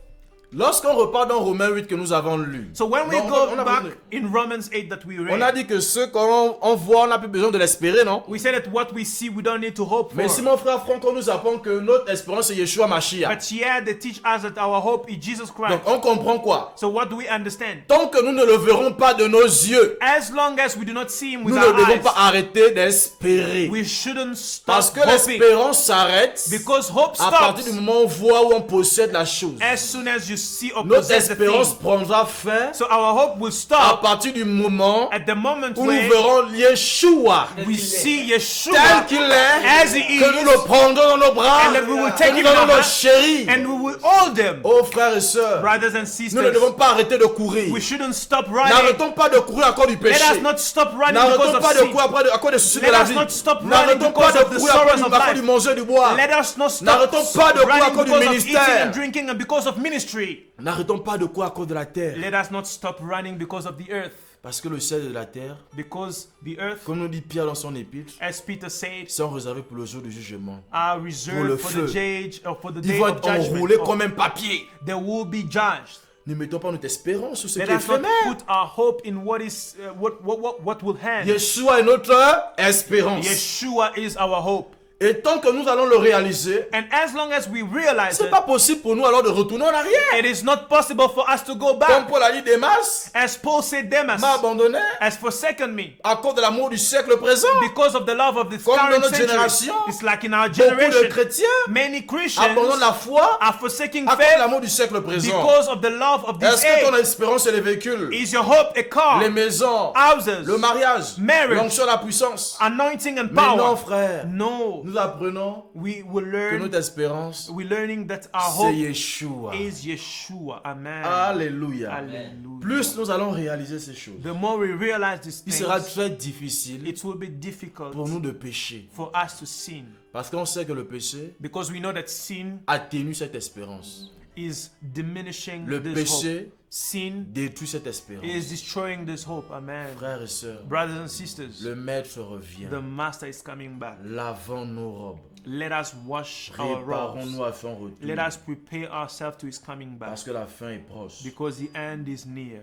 Lorsqu'on repart dans Romains 8 que nous avons lu, So when we Donc, go on a back besoin- in Romans 8 that we on a read, dit que ce qu'on voit, on n'a plus besoin de l'espérer, non? we said that what we see we don't need to hope Mais si for. mon frère Franck, on nous apprend que notre espérance c'est Yeshua Mashiach. But yeah, they teach us that our hope is Jesus Christ. Donc on comprend quoi? So what do we understand? Tant que nous ne le verrons pas de nos yeux, As long as we do not see him with nous ne our devons eyes, pas arrêter d'espérer. we shouldn't stop Parce que hoping. l'espérance s'arrête Because hope à partir du stops moment où on voit où on possède la chose. as soon as you see or Notre possess the espérance thing. prendra fin So our hope will à stop partir du moment at the moment où nous when verrons Yeshua we see tel Yeshua qu'il est, as he que nous is, le prendrons dans nos bras, and that we will que take nous him in allons our nos hand, chéris. and we will hold them. Oh frères et sœurs, Brothers and nous ne sisters, devons pas arrêter de courir. we shouldn't stop running. N'arrêtons pas de courir à cause du Let péché. us not stop running because N'arrêtons of pas de sin. courir à cause des soucis de Let la us vie. not stop running N'arrêtons pas because de of the courir à sorrows of cause du life. manger du bois. Let us not stop N'arrêtons pas de courir à running cause du because of eating ministère. and drinking and because of ministry. N'arrêtons pas de courir à cause de la terre. Let us not stop running because of the earth. Parce que le ciel et la terre, Because the earth, comme nous dit Pierre dans son épître, as Peter said, sont réservés pour le jour du jugement. are le reserved for feu. the day, or for the Ils day vont of être enroulés judgment. comme un papier. They will be judged. Ne mettons pas notre espérance sur ce qui Let est us not éphémère. put our hope in what is what will hand. Yeshua est notre espérance. Yeshua is our hope. Et tant que nous allons le réaliser, And as long as we realize c'est it, pas possible pour nous alors de retourner en arrière. it is not possible for us to go Comme back. Paul a dit, Démas As Paul said, Demas m'a abandonné has forsaken me à cause de l'amour du siècle présent. because of the love of this Comme dans current notre century. génération, It's like in our Beaucoup de generation, chrétiens many Christians abandonnent la foi are forsaking à cause de faith l'amour du siècle présent. because of the love of this Est-ce que ton age. espérance c'est les véhicules, Is your hope a car, les maisons, houses, le mariage, marriage, l'onction, la puissance? anointing and Mais non, power? frère. No, Nous apprenons we will que learn. notre espérance, We're learning that our c'est hope Yeshua. is Yeshua. Amen. Alléluia. Hallelujah. Plus nous allons réaliser ces choses, The more we realize these il sera things, très difficile it will be difficult pour nous de pécher. for us to sin, Parce qu'on sait que le péché because we know that sin atténue cette espérance. is diminishing Le this péché hope. Sin détruit cette espérance. is destroying this hope. Amen. Frères et sœurs, Brothers and sisters, le Maître revient. the Master is coming back. Lavons nos robes. Let us wash our robes. Préparons-nous à son retour. Let us prepare ourselves to his coming back, Parce que la fin est proche. because the end is near.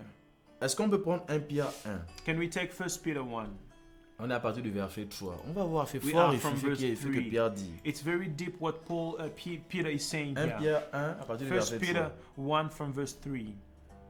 Est-ce qu'on peut prendre 1 Pierre 1? Can we take 1 Peter 1? On est à partir du verset 3. On va voir, fait We fort are et from ce verse que 3. Pierre dit. It's very deep what Peter is saying 1 here. Pierre 1 à partir du 1 verset Peter 3. 1 from verse 3.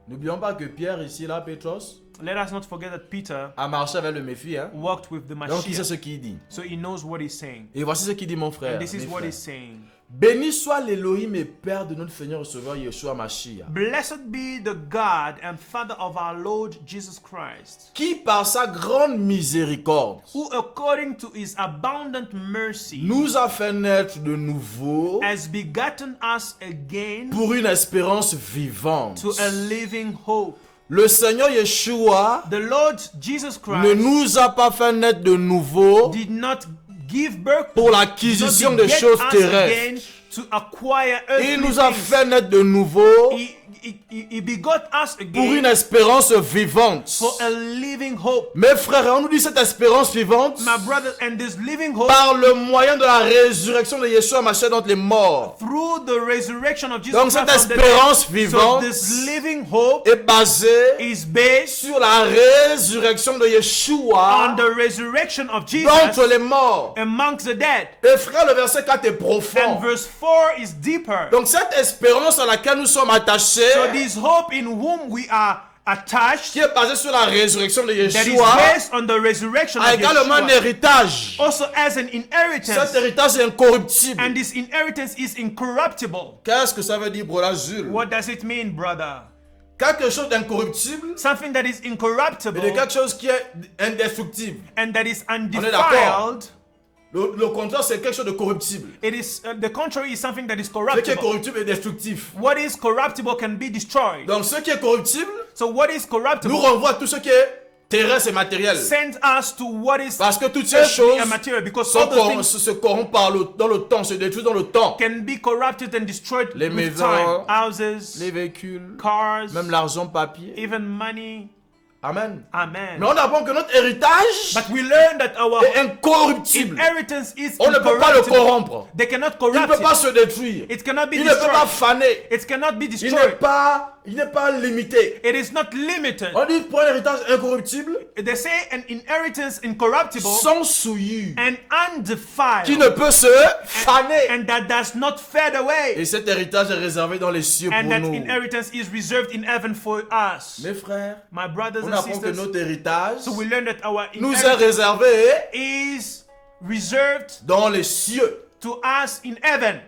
N'oublions pas que Pierre ici, là, Pétros, Let us not forget that Peter a marché avec le Messie. Hein? walked with the Donc il sait Mashiach, ce qu'il dit. so he knows what he's saying. Et voici ce qu'il dit, mon frère. And this is mes what frères. he's saying. Béni soit l'Élohim et Père de notre Seigneur et Sauveur Yeshua Mashiach, Blessed be the God and Father of our Lord Jesus Christ, qui par sa grande miséricorde who according to his abundant mercy nous a fait naître de nouveau has begotten us again pour une espérance vivante. to a living hope. Le Seigneur Yeshua The Lord Jesus ne Christ nous a pas fait naître de nouveau did not give birth pour did l'acquisition not des beget choses us terrestres. again to acquire Il earthly nous a things. fait naître de nouveau He begot us pour une again espérance vivante. for a living hope. Mes frères, on nous dit cette espérance vivante My brother, and this living hope par le moyen de la résurrection de Yeshua Mashiach d'entre les morts. through the resurrection of Jesus Donc Christ cette from the espérance dead. So vivante this living hope est basée is based sur la résurrection de on Yeshua the resurrection of d'entre Jesus les morts. amongst the dead. Et frère, le verset 4 est profond. And verse 4 is deeper. Donc cette espérance à laquelle nous sommes attachés, So this hope in whom we are attached, qui est basée sur la résurrection de that is Yeshua, based on the resurrection a of également un Yeshua, héritage. also as an Cet inheritance. héritage est incorruptible. And this inheritance is incorruptible. Qu'est-ce que ça veut dire, Brother Jules? What does it mean, brother? Quelque chose d'incorruptible Something that is et incorruptible de quelque chose qui est indestructible. and that is est undefiled. d'accord. Le contraire, c'est quelque chose de corruptible. It is the contrary is something that is Ce qui est corruptible. corruptible est destructif. What is corruptible can be destroyed. Donc ce qui est corruptible So what is nous corruptible renvoie à tout ce qui est terrestre et matériel. sends us to what is Parce que toutes ces earthly choses and material, because sont all those things se corrompent dans le temps, se détruisent dans le temps. can be corrupted and destroyed Les with maisons, time. Houses, Les véhicules, cars, même l'argent papier. even money. Amen. Amen. Mais on apprend que notre héritage But we learn that our est incorruptible. inheritance is On ne peut pas le incorruptible. corrompre. They cannot Il ne corrupt peut pas it. se détruire. It cannot be Il ne peut pas destroyed. faner. It cannot be Il destroyed. n'est pas limité. It is not limited. On dit pour un héritage incorruptible, They say an inheritance incorruptible sans souillure, and undefiled, qui ne peut se faner. and that does not fade away. Et cet héritage est réservé dans les cieux And pour that nous. inheritance is reserved in heaven for us. Mes frères, My brothers on and apprend que sisters, notre héritage so we learn that our nous est inheritance réservé is reserved dans les cieux. to us in heaven.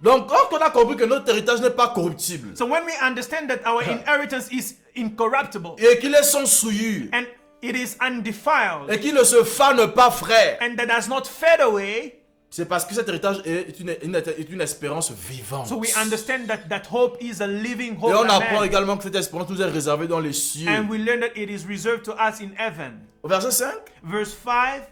Donc, quand on a compris que notre héritage n'est pas corruptible So when we understand that our inheritance is incorruptible et qu'il est sans souillure and it is undefiled et qu'il ne se fane pas, frère, and that does not fade away, c'est parce que cet héritage est une espérance vivante. so we understand that that hope is a living Et hope. on apprend Amen. également que cette espérance nous est réservée dans les cieux. And we learn that it is reserved to us in heaven. Au verset 5, Verse 5,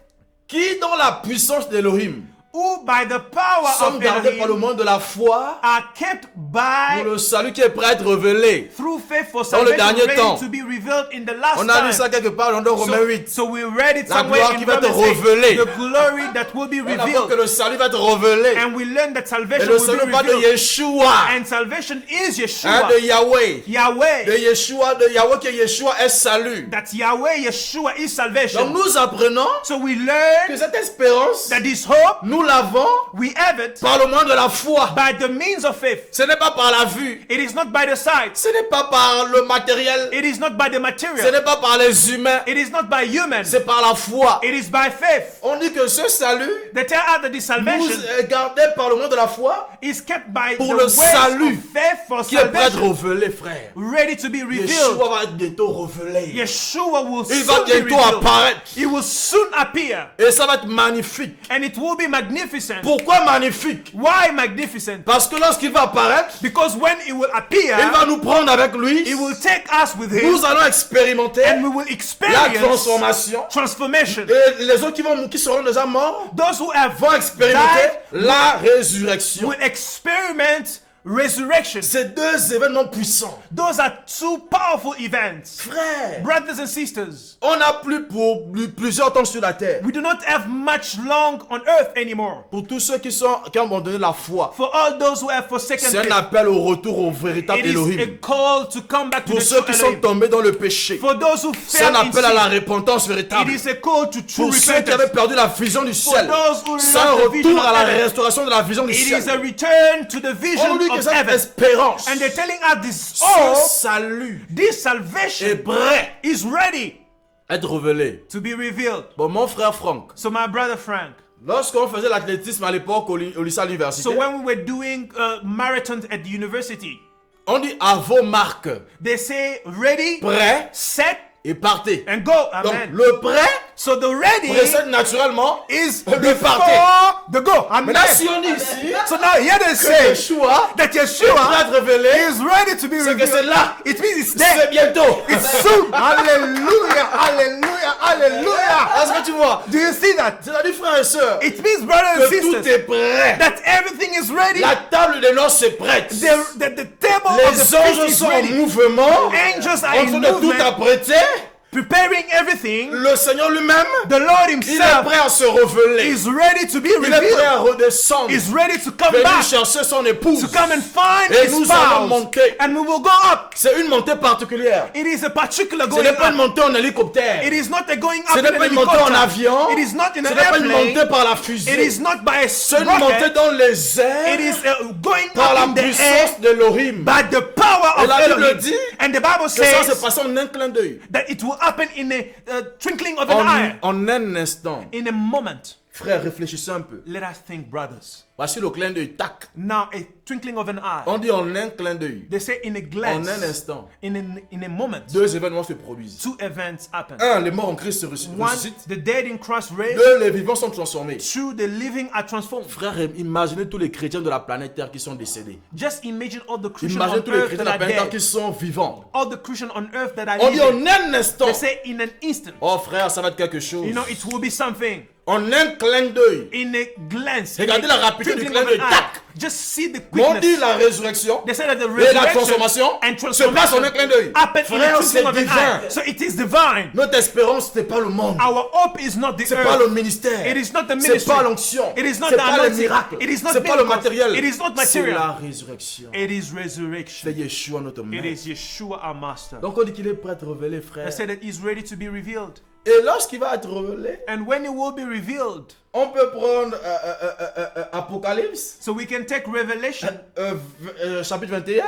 qui dans la puissance d'Elohim who by the power sommes of gardés par le Elohim moyen de la foi are kept by pour le salut qui est prêt à être révélé. through faith for Dans le salvation dernier ready temps. to be revealed in the last On a lu time. ça quelque part dans Romains 8. So we read it La somewhere gloire in qui va être Romans 8, révélée. the glory that will be On apprend que revealed. le salut va être révélé. And we learn that Et salvation le will salut be pas de revealed. Yeshua, And salvation is hein, Yeshua. de Yahweh. De Yahweh. Yeshua, de Yahweh que Yeshua est salut. That Yahweh, Yeshua is Donc salvation. nous apprenons So we learn que cette espérance, that this hope, nous l'avons we have it par le moyen de la foi. by the means of faith. Ce n'est pas par la vue. It is not by the sight. Ce n'est pas par le matériel. It is not by the Ce material. n'est pas par les humains. It is not by human. C'est par la foi. It is by faith. On dit que ce salut They tell us that this nous salvation est gardé par le moyen de la foi is kept by pour the le ways salut of faith for qui est prêt à être salvation, révélé, frère. ready to be revealed. Yeshua va être bientôt révélé. Yeshua will Il va soon be bientôt revealed. apparaître. It will soon appear, Et ça va être magnifique. and it will be magnificent. Pourquoi magnifique? Why magnificent? Parce que lorsqu'il va apparaître, Because when it will appear, il va nous prendre avec lui. it will take us with him, Nous allons expérimenter and we will la experience transformation. transformation. Et les autres qui seront déjà morts Those who have vont expérimenter died la résurrection. will experiment resurrection. Ces deux événements puissants. Those are two powerful events. Frère, Brothers and sisters, on n'a plus pour plusieurs temps sur la terre. we do not have much long on earth anymore. Pour tous ceux qui ont abandonné la foi, For all those who have forsaken c'est un faith, appel au retour au véritable it is a Elohim. call to come back to Pour the ceux true qui sont Elohim. tombés dans le péché, For those who c'est un fell in appel à la sin, repentance it véritable. is a call to true Pour ceux qui avaient repentance. perdu la vision du ciel, those who c'est un lost the vision retour à of la heaven. restauration de la vision du It is a ciel. return to the vision On dit que of cette heaven. espérance, And they're telling us this ce all, salut this est salvation prêt is ready à être révélé. to be revealed. Bon, mon frère Franck, So my brother Frank, lorsqu'on faisait l'athlétisme à l'époque au lycée à l'université, so when we were doing marathons at the university, on dit à vos marques, they say ready, prêt set, et partez. and go. Donc Amen. le prêt So the ready précède naturellement is le before partez. the go. Amen. Maintenant, si on dit ici So now here they que say Yeshua that est prêt à Yeshua être révélé, is ready to be c'est que c'est revealed. là, It means it's c'est there. bientôt. It's soon. Hallelujah. Hallelujah. Hallelujah. Est-ce que tu vois? Do you see that? C'est-à-dire, frères et sœurs, It means, brothers and que tout sisters, est prêt. that everything is ready. La table des noces est prête. The table of the Les feast anges is sont en ready. mouvement, Angels are en in train de tout movement, apprêter. preparing everything. Le Seigneur lui-même, The Lord il est himself prêt à se révéler. is ready to be Il est prêt revealed. à redescendre, Is ready to come venir back, chercher son épouse. to come and find Et his nous allons spouse. monter. And we will go up. C'est une montée particulière. It is a particular Ce going n'est pas une up. montée en hélicoptère. It is not a going Ce up n'est in pas an une montée en helicopter. avion. It is not in Ce an n'est pas une airplane. montée par la It fusée. is not by a C'est une montée rocket. dans les airs It is going par la up in the air puissance de l'Elohim. by the power Et of la Bible Elohim. dit And the Bible que ça s'est says passé en un clin d'œil. that it will happen in a twinkling of an eye. En un instant. In a moment. Frère, réfléchissez un peu. Let us think, brothers. Voici le clin d'œil. Tac. Now, a twinkling of an eye. On dit en un clin d'œil. They say in a En glance. un instant. In a moment. Deux événements se produisent. Two events happen. Un, les morts en Christ se One, ressuscitent. the dead in Christ raised. Deux, les vivants sont transformés. Two, the living are transformed. Frère, imaginez tous les chrétiens de la planète Terre qui sont décédés. Just imagine all the Christians Imaginez on tous les earth chrétiens that de la are planète Terre qui dead. sont vivants. All the Christians on earth that are On dit living. en un instant. They say in an instant. Oh frère, ça va être quelque chose. You know, it will be something. En un clin d'œil. In a glance. Regardez in a la rapidité du twinkling clin of d'œil. an Tac. eye. Just see the Mais on dit quickness. la résurrection They say that the et la resurrection transformation and se passe en un clin d'œil. happen in a Frère, twinkling c'est of an divin. eye. So it is divine. Notre espérance, ce n'est pas le monde. Our hope is not the C'est pas le earth. ministère. It is not the C'est ministry. pas l'onction. It is not C'est the pas le anointing. miracle. It is not C'est pas le miracles. matériel. It is not C'est material. la résurrection. It is resurrection. C'est Yeshua notre It maître. is Yeshua our master. Donc on dit qu'il est prêt à être révélé, frère. They say that he's ready to be revealed. Et lorsqu'il va être révélé, And when it will be revealed, on peut prendre Apocalypse, so we can take Revelation, chapitre 21,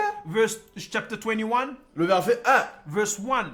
chapter 21, le verset 1. verse 1.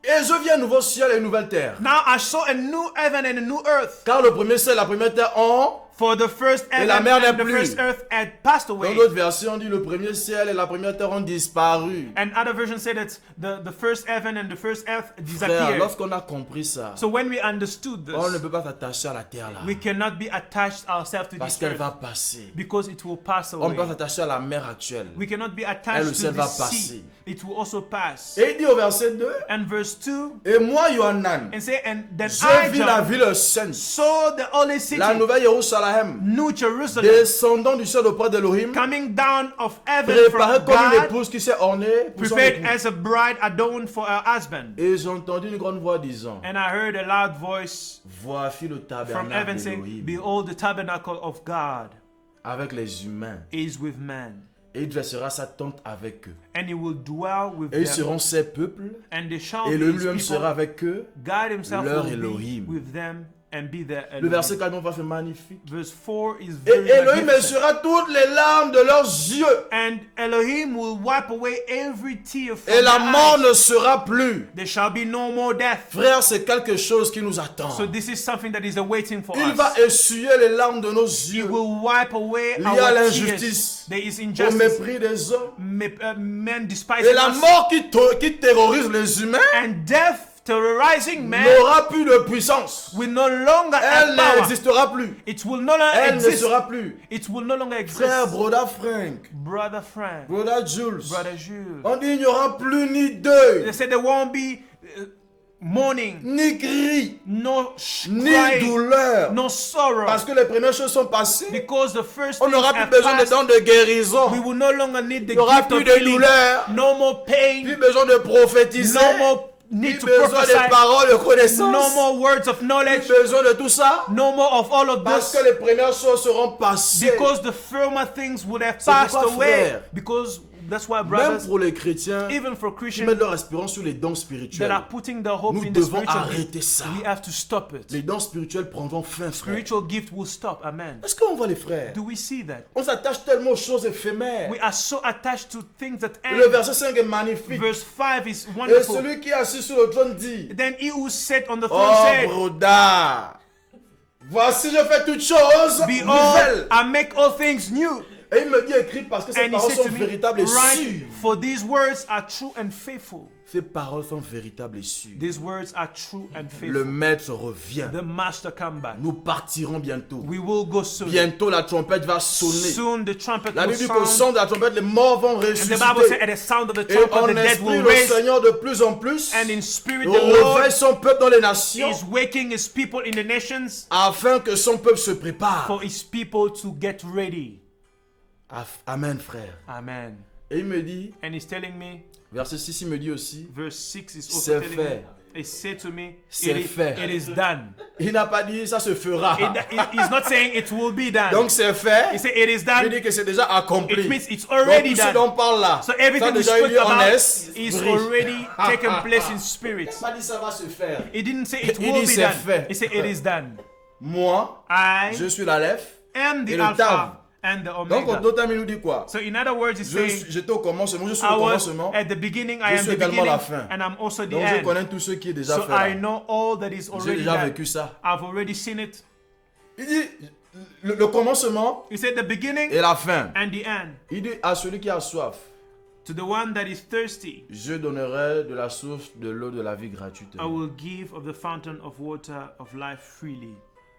Et je vis un nouveau ciel et une nouvelle terre. Now I saw a new heaven and a new earth. Car le premier ciel et la première terre ont, For the first heaven la mer and n'est the plus. first earth had passed dans away. d'autres versions, on dit le premier ciel et la première terre ont disparu. And other versions say that the first heaven and the first earth Frère, disappeared. lorsqu'on a compris ça, So when we understood on ne this, peut pas s'attacher à la terre là. we cannot be attached ourselves to Parce this qu'elle earth va passer. because it will pass On ne peut pas away. s'attacher à la mer actuelle. We cannot be Et le attached to ciel va the passer. sea. It will also pass. Et il dit au verset 2, And verse 2, et moi, Yohanan, and say, and then je I, vis la John, ville sainte, saw the holy city, la nouvelle Jérusalem Jérusalem, New Jerusalem, descendant du ciel auprès d'Elohim, coming down of heaven préparé from comme une God, épouse qui s'est ornée pour son prepared époux. as a bride adorned for her husband. Et j'ai entendu une grande voix disant, And I heard a loud voice voici le from tabernacle heaven saying, d'Elohim behold, the tabernacle of God avec les humains. is with man, Et il dressera sa tente avec eux. and he will dwell with Et ils them, seront ses peuples. and they shall Et be Elohim his lui-même people. sera avec eux. God himself leur will Elohim. be with them and be their Le verset Elohim. 4 va faire magnifique. Verse 4 is Et very Elohim magnificent. essuiera toutes les larmes de leurs yeux. And Elohim will wipe away every tear from Et la their mort eyes. ne sera plus. There shall be no more death. Frère, c'est quelque chose qui nous attend. So this is something that is awaiting for Il va us. essuyer les larmes de nos He yeux will wipe away liées à our l'injustice, tears. There is au injustice. mépris des hommes. Men despising Et la us. mort qui terrorise les humains And death terrorizing man n'aura plus de puissance. will no longer Elle have power. n'existera plus. It will no longer Elle ne exist. sera plus. It will no longer Frère, exist. Broda Frank, Brother Frank, Broda Jules, Brother Jules. on dit il n'y aura plus ni deuil, They said there won't be mourning, ni cri, no ni crying, douleur. no sorrow. Parce que les premières choses sont passées. Because the first On things n'aura plus have besoin de passed, dents de guérison. we will no longer need the Il n'y aura gift plus of de healing. douleur. No more pain. Plus besoin de prophétiser. No more Plus need to besoin prophesy. de paroles de connaissance. No more words of knowledge. Plus besoin de tout ça. No more of all of Parce this. que les premières choses seront passées. Because the former things would have C'est passed pourquoi, away. frère, Because that's why, Même brothers, pour les chrétiens even for qui Christians mettent leur espérance sur les dons that spirituels, are putting their hope nous in the devons spiritual arrêter gift, ça. we have to stop it. Les dons spirituels prendront fin, frère. Spiritual gift will stop. Amen. Est-ce qu'on voit les frères? Do we see that? On s'attache tellement aux choses éphémères. We are so attached to things that Le end. verset 5 est magnifique. Verse 5 is Et wonderful. celui qui est assis sur le trône dit, Then he who sat on the throne oh, said, broda, voici je fais toutes choses behold, nouvelles. I make all things new. Et il me dit écrit parce que ces And he paroles said sont to me, véritables et write, sûres. for these words are true and faithful. Ces paroles sont véritables et sûres. These words are true and Le faithful. maître revient. The master come back. Nous partirons bientôt. We will go soon. Bientôt la trompette va sonner. Soon the trumpet La will Bible dit qu'au sound. son de la trompette, les morts vont And the Bible said ressusciter. at the sound of the Et trumpet, en the dead esprit, will le raise. Seigneur de plus en plus And in spirit, the Lord réveille son peuple dans les nations is waking his people in the nations afin que son peuple se prépare. for his people to get ready. Amen, frère. Amen. Et il me dit, And he's telling me, verset 6, il me dit aussi, verse 6 is C'est also telling me, fait. he said to me, C'est it fait. is done. il n'a pas dit ça se fera. He's not saying it will be done. Donc c'est fait. He said it is Il done. dit que c'est déjà accompli. It means it's Donc already tout ce done. dont on parle là, So ça a everything we déjà eu spoke lieu en about esprit. is already taken place in spirit. Il n'a pas dit ça va se faire. He didn't say it Il will dit be c'est done. fait. He said it is done. Moi, I je suis l'Aleph. am et the le Alpha Tav. and the Donc Omega. en d'autres termes, il nous dit quoi? So in other words, he's saying, J'étais au commencement, je suis I au was commencement. at the beginning, I Je am suis the également beginning, la fin. and I'm also the Donc je end. connais tout ce qui est déjà So fait I là. know all that is J'ai already déjà done. vécu ça. I've already seen it. Il dit le commencement He said the beginning et la fin. and the end. Il dit à celui qui a soif, To the one that is thirsty, je donnerai de la source de l'eau de la vie I gratuitement. will give of the fountain of water of life freely.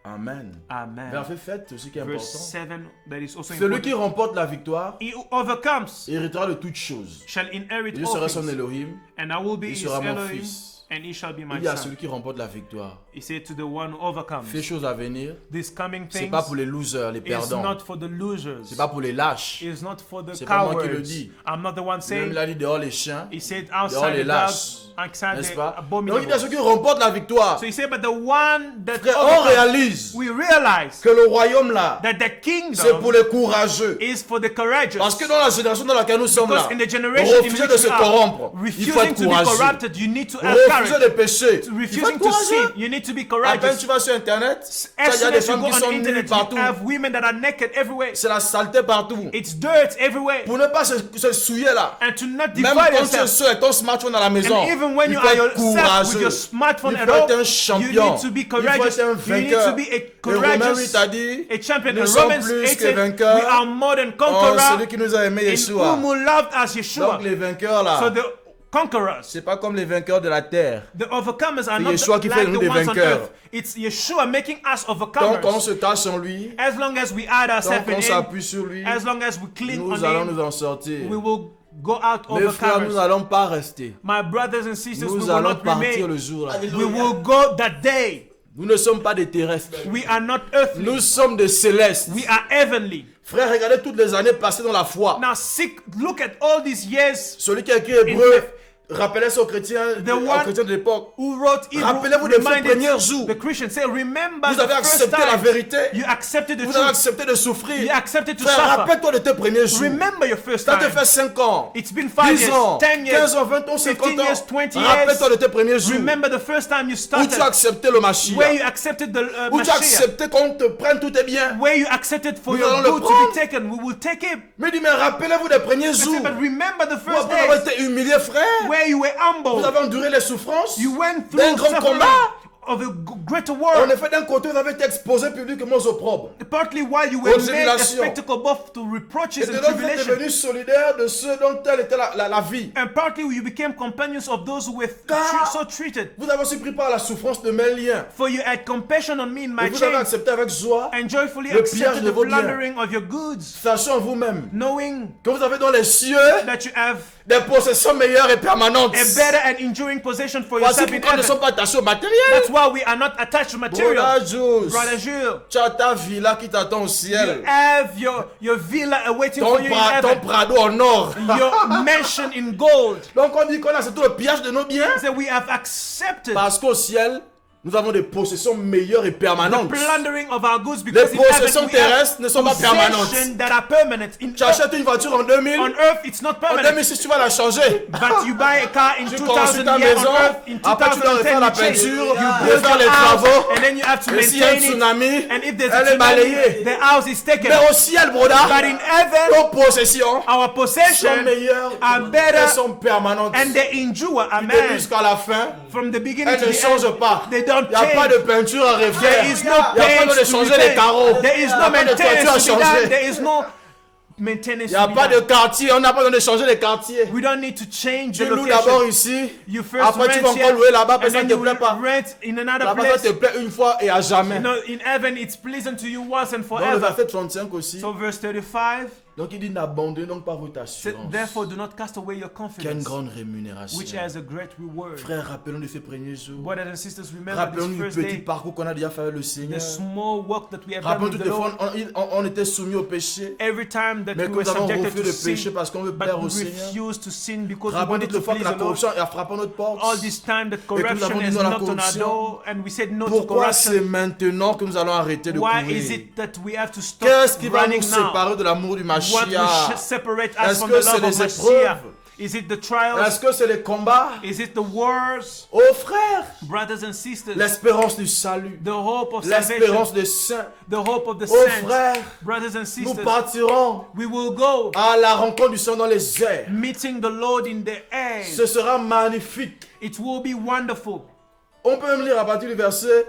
Amen. Amen. Verset 7, c'est ce qui est Verse important. 7, that is also Celui qui important. remporte la victoire He who overcomes héritera de toutes choses. shall inherit Je all serai son things, Elohim. and I will be Il his sera mon Elohim, fils. and he shall be Il my dit à son. celui qui remporte la victoire. He said to the one who overcomes, Ces choses à venir, these coming c'est things pas pour les losers, les is perdants. not for the losers. C'est pas pour les lâches. Is not for the C'est pas moi qui le cowards. dis. I'm not the one Même saying. il a dit dehors les chiens, He said dehors outside les the lâches. dogs, outside N'est-ce the pas? Donc il dit à ceux abominables. qui remportent la victoire. So he said, but the one that Frère, on overcomes, réalise we realize que le royaume là, that the c'est pour kingdom les courageux. is for the courageous. Parce que dans la génération dans laquelle nous sommes là, Because in the generation in refuser which de se we are, corrompre, il faut refusing être to be courageux. corrupted, you need to have Refuser courage. de pécher, il faut Refusing être to sin, courageux. you need to be À peine courageous. tu vas sur internet, il As y a soon des as you femmes go qui sont on nues internet, partout. you have women that are naked everywhere. C'est la saleté partout. It's dirt everywhere. Pour ne pas se souiller là, And to not même defile quand tu es yourself. seul avec ton smartphone à la maison, And even when il you faut are être yourself with your courageux. smartphone Il at faut être home, un you champion. need to be Il faut courageous. être un You need vainqueur. to be a Et Romains 8 courageous a dit, a champion. nous And sommes Romans plus 8 que said, vainqueurs. we are more than Oh, celui conquerors qui nous a aimé in Yeshua. whom we loved as Yeshua. Donc les vainqueurs là, So the conquerors, c'est pas comme les vainqueurs de la terre. the overcomers are C'est not Yeshua qui fait like de nous the des ones on vainqueurs. earth. It's Yeshua making us Donc quand on overcomers. se cache en lui, As long as we add tant ourselves qu'on in Him, s'appuie sur lui, as long as we cling nous on allons Him, nous en sortir. we will go out Mes frères, nous overcomers. n'allons pas rester. My brothers and sisters, we Nous will allons not partir remain. le jour là. We will go that day. Nous ne sommes pas des terrestres. We are not earthly. Nous sommes des célestes. We are heavenly. Frère, regardez toutes les années passées dans la foi. Now look at all these years Celui qui a écrit Hébreu rappelait ça aux chrétiens de l'époque. who wrote Hebrew, Rappelez-vous des premiers jours. the Christians. Say, remember Vous avez the first accepté la time vérité. you accepted the Vous avez truth. accepté de souffrir. You accepted to Frère, suffer. rappelle-toi de tes premiers jours. Remember your first Ça te time. fait 5 ans, It's been 5 10 years, ans, 10 years, 15 ans, 20 ans, 50 15 years, ans. 20 years. Rappelle-toi de tes premiers jours. Remember the first time you Où started, tu as accepté le where Mashiach. you accepted the Où tu as Mashiach, accepté qu'on te prenne tous tes biens. where you accepted for Nous your allons le good to prendre. be taken. We will take it. Mais dis, mais rappelez-vous des premiers But jours. remember the Où first après avoir days été humilié, frère. where you were Vous humble. avez enduré les souffrances. You went d'un through grand suffering combat. of a greater En war. effet, d'un côté, vous avez été exposé publiquement aux opprobres. Partly while you were aux made a tribulations. spectacle both to reproaches Et de and l'autre, vous êtes tribulation. devenu solidaire de ceux dont telle était la vie. And partly you became companions of those who were Car- so treated. Vous avez aussi pris part à la souffrance de mes liens. For you had compassion on me in my Et vous avez chains, accepté avec joie, and joyfully le pillage accepted de the vos biens. plundering of your goods, sachant en vous-même knowing que vous avez dans les cieux that you have des possessions meilleures et permanentes. a better and enduring possession for Voici yourself in pourquoi nous ne heaven. sommes pas attachés au matériel. That's why we are not attached to material. Brother Jules, Brother Jules, tu as ta villa qui t'attend au you ciel. have your villa awaiting Ton, for you in ton heaven. prado en or. Your mansion in gold. Donc on dit qu'on a accepté le pillage de nos biens. So we have accepted Parce qu'au ciel, nous avons des possessions meilleures et permanentes. plundering of our goods Les because in possessions heaven we have terrestres ne sont pas permanentes. possessions that are permanent. Tu achètes une voiture en 2000, On earth it's not en permanent. 2006 tu vas la changer. But you buy a car in Tu 2000 construis ta here maison, on earth, in après tu dois 2010 refaire la you change. peinture, You build refaire les your house, travaux. and then you have to Et s'il y a un maintain it. tsunami, And if there's a elle est tsunami, balayée. the house is taken. Mais au ciel, broda, But in heaven, nos possessions our sont possessions meilleures are et better sont permanentes. and they endure. Du début Amen. jusqu'à la fin, From the beginning elles to ne the changent end, pas. they don't Il n'y a pas change. de peinture à refaire. There is no Il n'y a pas paint besoin de to changer les repaint. carreaux. There is Il n'y no a pas de toiture à maintenance to be done. changer. There is no maintenance Il n'y a to be pas de done. quartier. On n'a pas besoin de changer les quartiers. We don't need to change Tu the loues d'abord location. ici. You first Après, tu vas rent encore here, louer là-bas parce and que ça then ne te you plaît pas. rent in another Là-bas, ça te place. plaît une fois et à jamais. No, in heaven it's pleasant to you once and Dans le forever. verset 35 aussi. So verse 35 Donc il dit n'abandonnez donc pas votre said, assurance. therefore do not cast away your Qui a une confidence, grande rémunération. which has a great reward. Frère, rappelons de ces premiers jours. Brothers and sisters, remember Rappelons this du first petit day, parcours qu'on a déjà fait avec le the Seigneur. small work that we have done Rappelons with toutes the les fois, Lord. on était soumis au péché. Every time that Mais we que were nous avons subjected refusé to le péché sin, parce qu'on veut but plaire we au Seigneur. refused to sin because we Rappelons wanted toutes les to fois que please la the Lord. corruption a frappé notre porte. All this time that nous corruption avons dit has non à la knocked on our corruption. door and we said no to Pourquoi c'est corruption. maintenant que nous allons arrêter de Why courir? is it that we have to stop Qu'est-ce qui va running nous now? séparer de l'amour du What will Mashiach? separate us Est-ce from que the c'est love of les Mashiach? épreuves? Is it the Est-ce trials? que c'est les combats? Is it the wars? Oh frère, Brothers and sisters, l'espérance du salut, the hope of l'espérance salvation, des saints. the hope of the Oh saints. frère, Brothers and nous sisters, partirons we will go à la rencontre du Seigneur dans les airs. meeting the Lord in the air. Ce sera magnifique. It will be wonderful. On peut même lire à partir du verset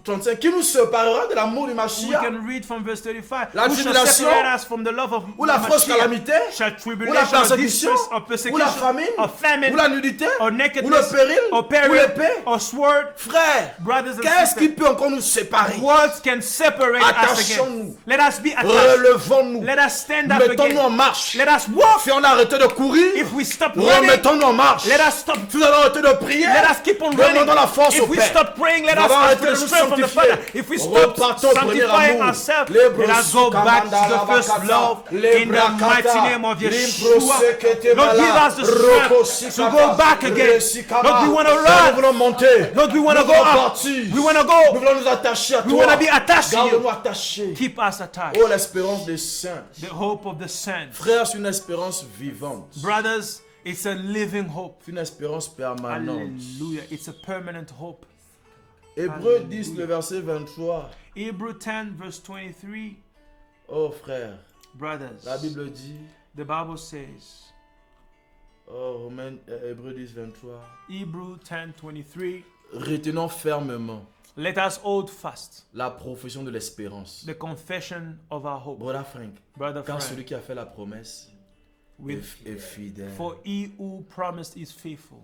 35. Qui nous séparera de l'amour du We Mashiach? can read from verse 35. La Who shall tribulation, separate us from the love of Ou la fausse Mashiach? calamité? Shall Ou la tribulation, or persécution? distress, or Ou la persecution, famine? or famine, Ou la nudité? or Ou le nakedness, péril? or Ou peril, l'épée? or sword? Frère, Brothers and qu'est-ce qui sisters, peut encore nous séparer? what can separate us Attachons-nous. again? Let us be attached. Relevons-nous. Let us stand up Mettons-nous en again. marche. Let us walk. Si on a arrêté de courir, If we stop running, remettons-nous en marche. let us stop. Si nous avons arrêté de prier, Let us keep on running. demandons la force au If we Père. stop praying, let Nous us avons ask arrêté for the de nous strength from the sanctifier. Father. If we stop Repartons au premier sanctifying amour. ourselves, Les let us go back to the first brosous love les in the mighty brakata, name of les Yeshua. brosekete Lord, give mala, us the strength to go back again. resikama. Lord, we want to Nous run. voulons monter. Lord, we want to Nous go voulons up. partir. We want to Nous go. voulons nous attacher à We toi. want to be attached to Garde-nous you. attachés. Keep us attached. Oh, l'espérance des saints. The hope of the saints. Frère, c'est une espérance vivante. Brothers, it's a living hope. C'est une espérance permanente. Hallelujah. It's a permanent hope. Hébreux 10, le verset 23. Hebrew 10 verse 23. Oh frère, Brothers, la Bible dit, the Bible says, oh Romains, Hébreux 10, 23. Hebrew 10 23, Retenons fermement let us hold fast la profession de l'espérance. the confession of our hope. Brother Frank, Brother quand Frank, celui qui a fait la promesse with, est fidèle. for he who promised is faithful.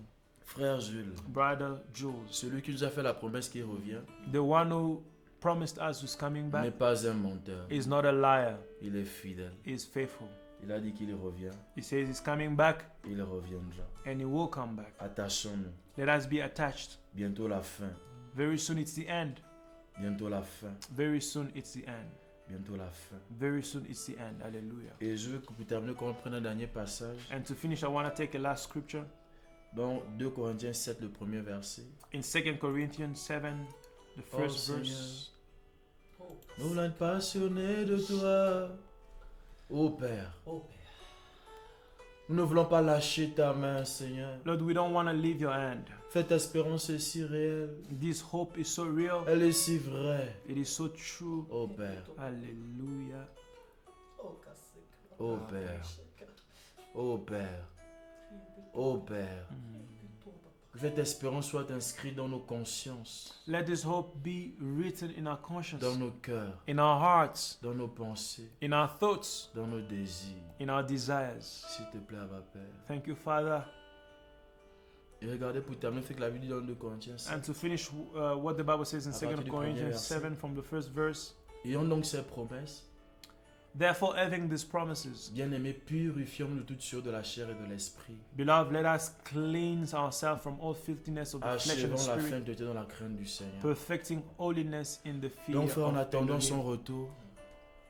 Frère Jules, Brother Jules, celui qui nous a fait la promesse qui revient the one who promised us who's coming n'est back pas un menteur. is not a liar, Il est fidèle. he is faithful. Il a dit qu'il revient. He says he's coming back Il reviendra. and he will come back. Attachons-nous. Let us be attached. Bientôt la fin. Very soon it's the end. Bientôt la fin. Very soon it's the end. Bientôt la fin. Very soon it's the end. Hallelujah. Et je veux que pour terminer, qu'on prenne un dernier passage. And to finish, I want to take a last scripture. Dans 2 Corinthiens 7, le premier verset. In 2 Corinthians 7, the first Seigneur. verse. Nous voulons être passionnés de toi, ô Père. Oh Père, Nous ne voulons pas lâcher ta main, Seigneur. Lord, we don't want to leave your hand. Cette espérance est si réelle. This hope is so real. Elle est si vraie, It is so true. ô Père. Hallelujah. oh Kaseka, Ô Père. Ô Père. Ô Père. Que cette espérance soit inscrite dans nos consciences, Let this hope be written in our conscience, dans nos cœurs, in our hearts, dans nos pensées, in our thoughts, dans nos désirs. in our desires. S'il te plaît, Abba Père. Thank you, Father. Et regardez pour terminer ce que la Bible dit dans 2 Corinthiens 7. And to finish what the Bible says in À partir 2 du Corinthians premier verset. 7 from the first verse. Ayons donc ces promesses. Therefore, having these promises, Bien-aimés, purifions de toute sueur de la chair et de l'esprit. beloved, let us cleanse ourselves from all filthiness of the flesh and the Achevons la spirit, sainteté dans la crainte du Seigneur. perfecting holiness in the fear Donc, frère, en of attendant son Elohim. retour,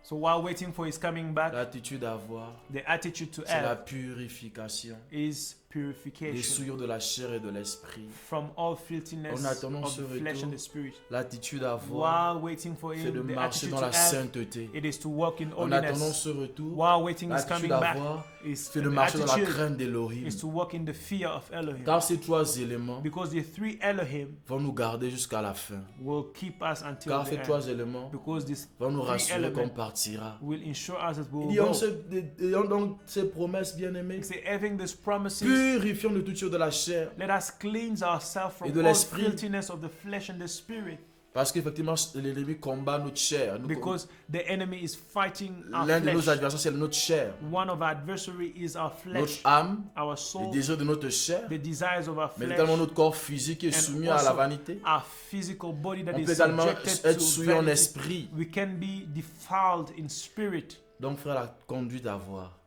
So while waiting for his coming back, l'attitude à avoir, the attitude to c'est la have purification is des purification souillures de la chair et de l'esprit. from all filthiness En attendant of ce the flesh and retour, the spirit. L'attitude à avoir, While waiting for c'est de him, the marcher attitude dans to la have, sainteté. it is to walk in En attendant holiness. ce retour, While waiting his l'attitude coming à back, avoir, is c'est de the marcher dans la attitude crainte d'Elohim. is to walk in the fear of Elohim. Car ces trois éléments Because the three Elohim vont nous garder jusqu'à la fin. will keep us until Car the ces end. trois éléments Because these vont nous three rassurer qu'on elements partira. will ensure us that we Il will dit, go. ayons donc ces promesses bien-aimées. He said, having these promises, Purifions de toute chose de la chair. let us cleanse ourselves Et from de all l'esprit. filthiness of the flesh and the spirit. Parce qu'effectivement, l'ennemi combat notre chair. Because the enemy is fighting our L'un de nos flesh. adversaires, c'est notre chair. One of our adversary is our Notre flesh, âme, our les soul, désirs de notre chair, the desires of our mais flesh, également notre corps physique est and soumis à la also vanité. our physical body that On is peut également subjected être to souillé en vanity. esprit. We can be defiled in spirit. Donc, frère, la conduite à avoir,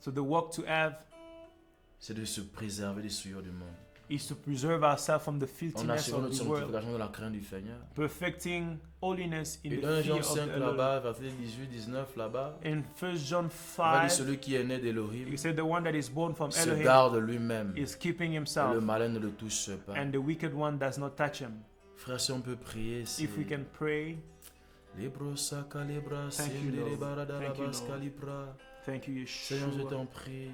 So the work to have c'est de se préserver des souillures du monde. is to preserve ourselves from the En filthiness achevant of notre the world, sanctification dans la crainte du Seigneur. perfecting holiness in Et the dans fear Jean of 5 the Lord. là-bas, verset 18, 19 là-bas, In 1 John on va dire 5, celui qui est né d'Elohim he said the one that is born from se Elohim garde lui-même. is keeping Et himself, le malin ne le touche pas. and the wicked one does not touch him. Frère, si on peut prier, c'est... If we can pray, Libro saka libra, Thank you, sendele Lord. barada Thank you, labas Lord. calibra. thank you, Seigneur, je Yeshua. t'en prie.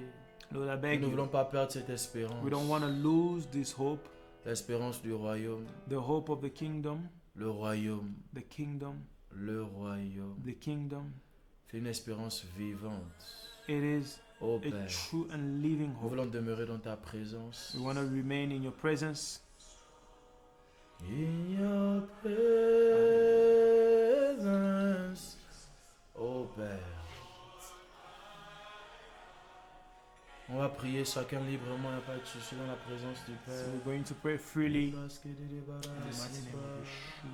Lord, I Nous beg ne you. voulons pas perdre cette espérance. We don't want to lose this hope, L'espérance du royaume. the hope of the kingdom, Le royaume. the kingdom, Le royaume. the kingdom. C'est une espérance vivante. It is Ô a Père, true and living nous hope. voulons demeurer dans ta présence. We want to remain in your presence. In your presence. Ô Père. On va prier chacun librement, il n'y a pas de souci dans la présence du So Père. we're going to pray freely. Parce que des débarras, In the mighty c'est name pas- of Yeshua.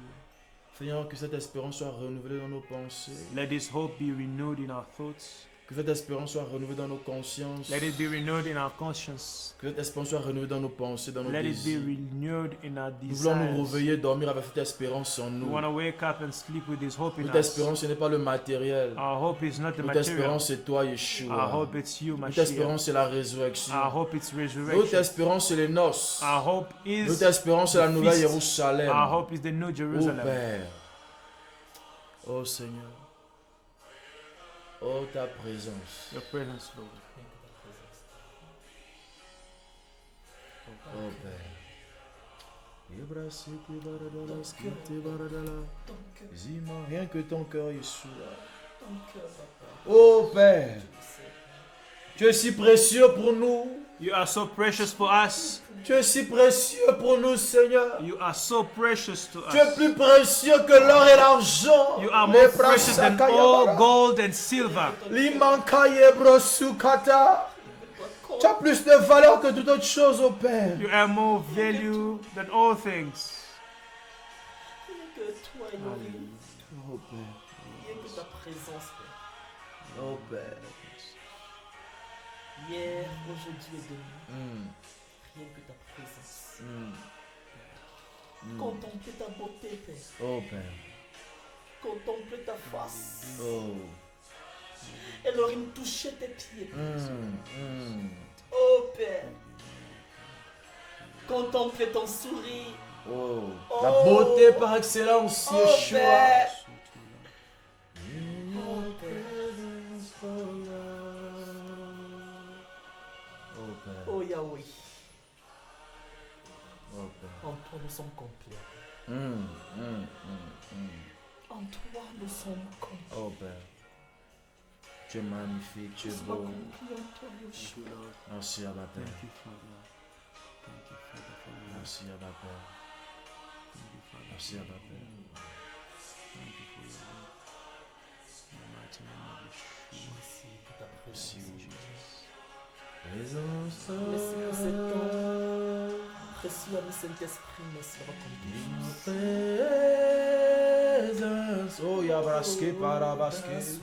Seigneur, que cette espérance soit renouvelée dans nos pensées. Let this hope be renewed in our thoughts. Que cette espérance soit renouvelée dans nos consciences. Let it be renewed in our conscience. Que cette espérance soit renouvelée dans nos pensées, dans nos Let it be désirs. renewed in our Nous voulons nous desires. réveiller, dormir avec cette espérance en We nous. want to wake up and sleep with this hope in Notre us. espérance, ce n'est pas le matériel. Our hope is not the Notre material. espérance, c'est toi, Our Yeshua. hope is you, Notre Mashiach. espérance, c'est la résurrection. Our hope is Notre resurrection. espérance, c'est les noces. Our hope Notre is espérance, c'est la the nouvelle feast. Jérusalem. Our hope is the New Ô Jerusalem. Père. Ô Seigneur. Ô ta présence. Your presence, Lord. Ô Père. Ibrasiki baradala, skiti baradala. Zima, rien que ton cœur, Yeshua. Ô Père. Tu es si précieux pour nous. You are so precious for us. Tu es si précieux pour nous, Seigneur. You are so precious to Tu es us. plus précieux que l'or et l'argent. You are more Les precious than brasaka all yabara. gold and silver. Limankaye brosukata. Tu as plus de valeur que toute autre chose, ô Père. You are more value than all things. Rien que toi, Elohim. Ô Père. Rien que ta présence, Père. Ô Père. Hier, aujourd'hui et demain. Rien que ta présence. Contempler ta beauté, Père. Oh Père. Contempler ta face. Oh. Elohim, toucher tes pieds. Mm. Oh Père. Contempler ton sourire. Oh. Oh. La beauté par excellence, Oh Yeshua. Père. Oh Père. Oh Yahweh. Oh Père. En toi nous sommes complets. En toi nous sommes complets. Oh Père. Tu es magnifique, tu es Sois beau. accompli en toi, Yeshua. Merci Abba Père. Merci Abba Père. Merci Abba Père. Merci pour ta Merci, présence. Jésus. Merci pour ce temps. Précieux ami Saint-Esprit, merci d'avoir compris. Oh, Yabraske, Parabaske.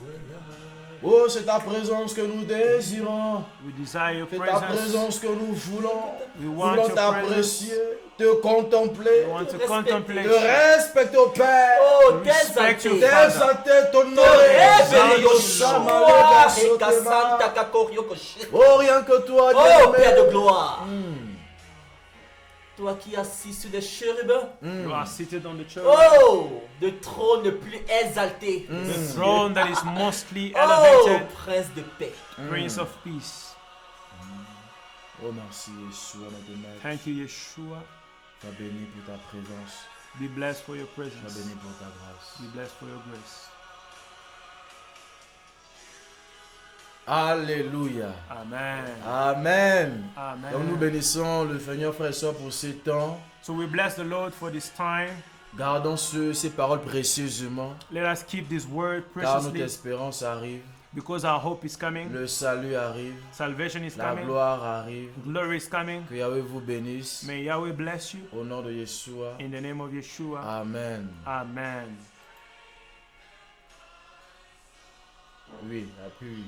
Oh, c'est ta présence que nous désirons. We desire your C'est ta presence. présence que nous voulons. We Nous want voulons your presence. t'apprécier, te contempler, We want to Respect. contemplate. te respecter au Père. Oh, Respect t'exalter. you, T'exalter, t'honorer. Révéler Exalt Yoshua. Rekasanta Kakoryokoshi. Oh, rien que toi, Oh, Dieu Père de aimé. gloire. Toi qui es assis sur des chérubins. You are seated on the throne. Oh, de trône le plus exalté. The throne that is mostly Oh, elevated. prince de paix. Prince of Peace. Oh, merci, Yeshua, notre maître. Thank you, Yeshua. Sois béni pour ta présence. Be blessed for your Sois presence. béni pour ta grâce. Be blessed for your grace. Alléluia. Amen. Amen. Amen. Donc nous bénissons le Seigneur, frère et soeur, pour ces temps. So we bless the Lord for this time. Gardons ces paroles précieusement, Let us keep this word car notre preciously espérance arrive, because our hope is coming. le salut arrive, Salvation is la coming. gloire arrive. Glory is coming. Que Yahweh vous bénisse. May Yahweh bless you. Au nom de Yeshua. In the name of Yeshua. Amen. Amen. Oui, appuie.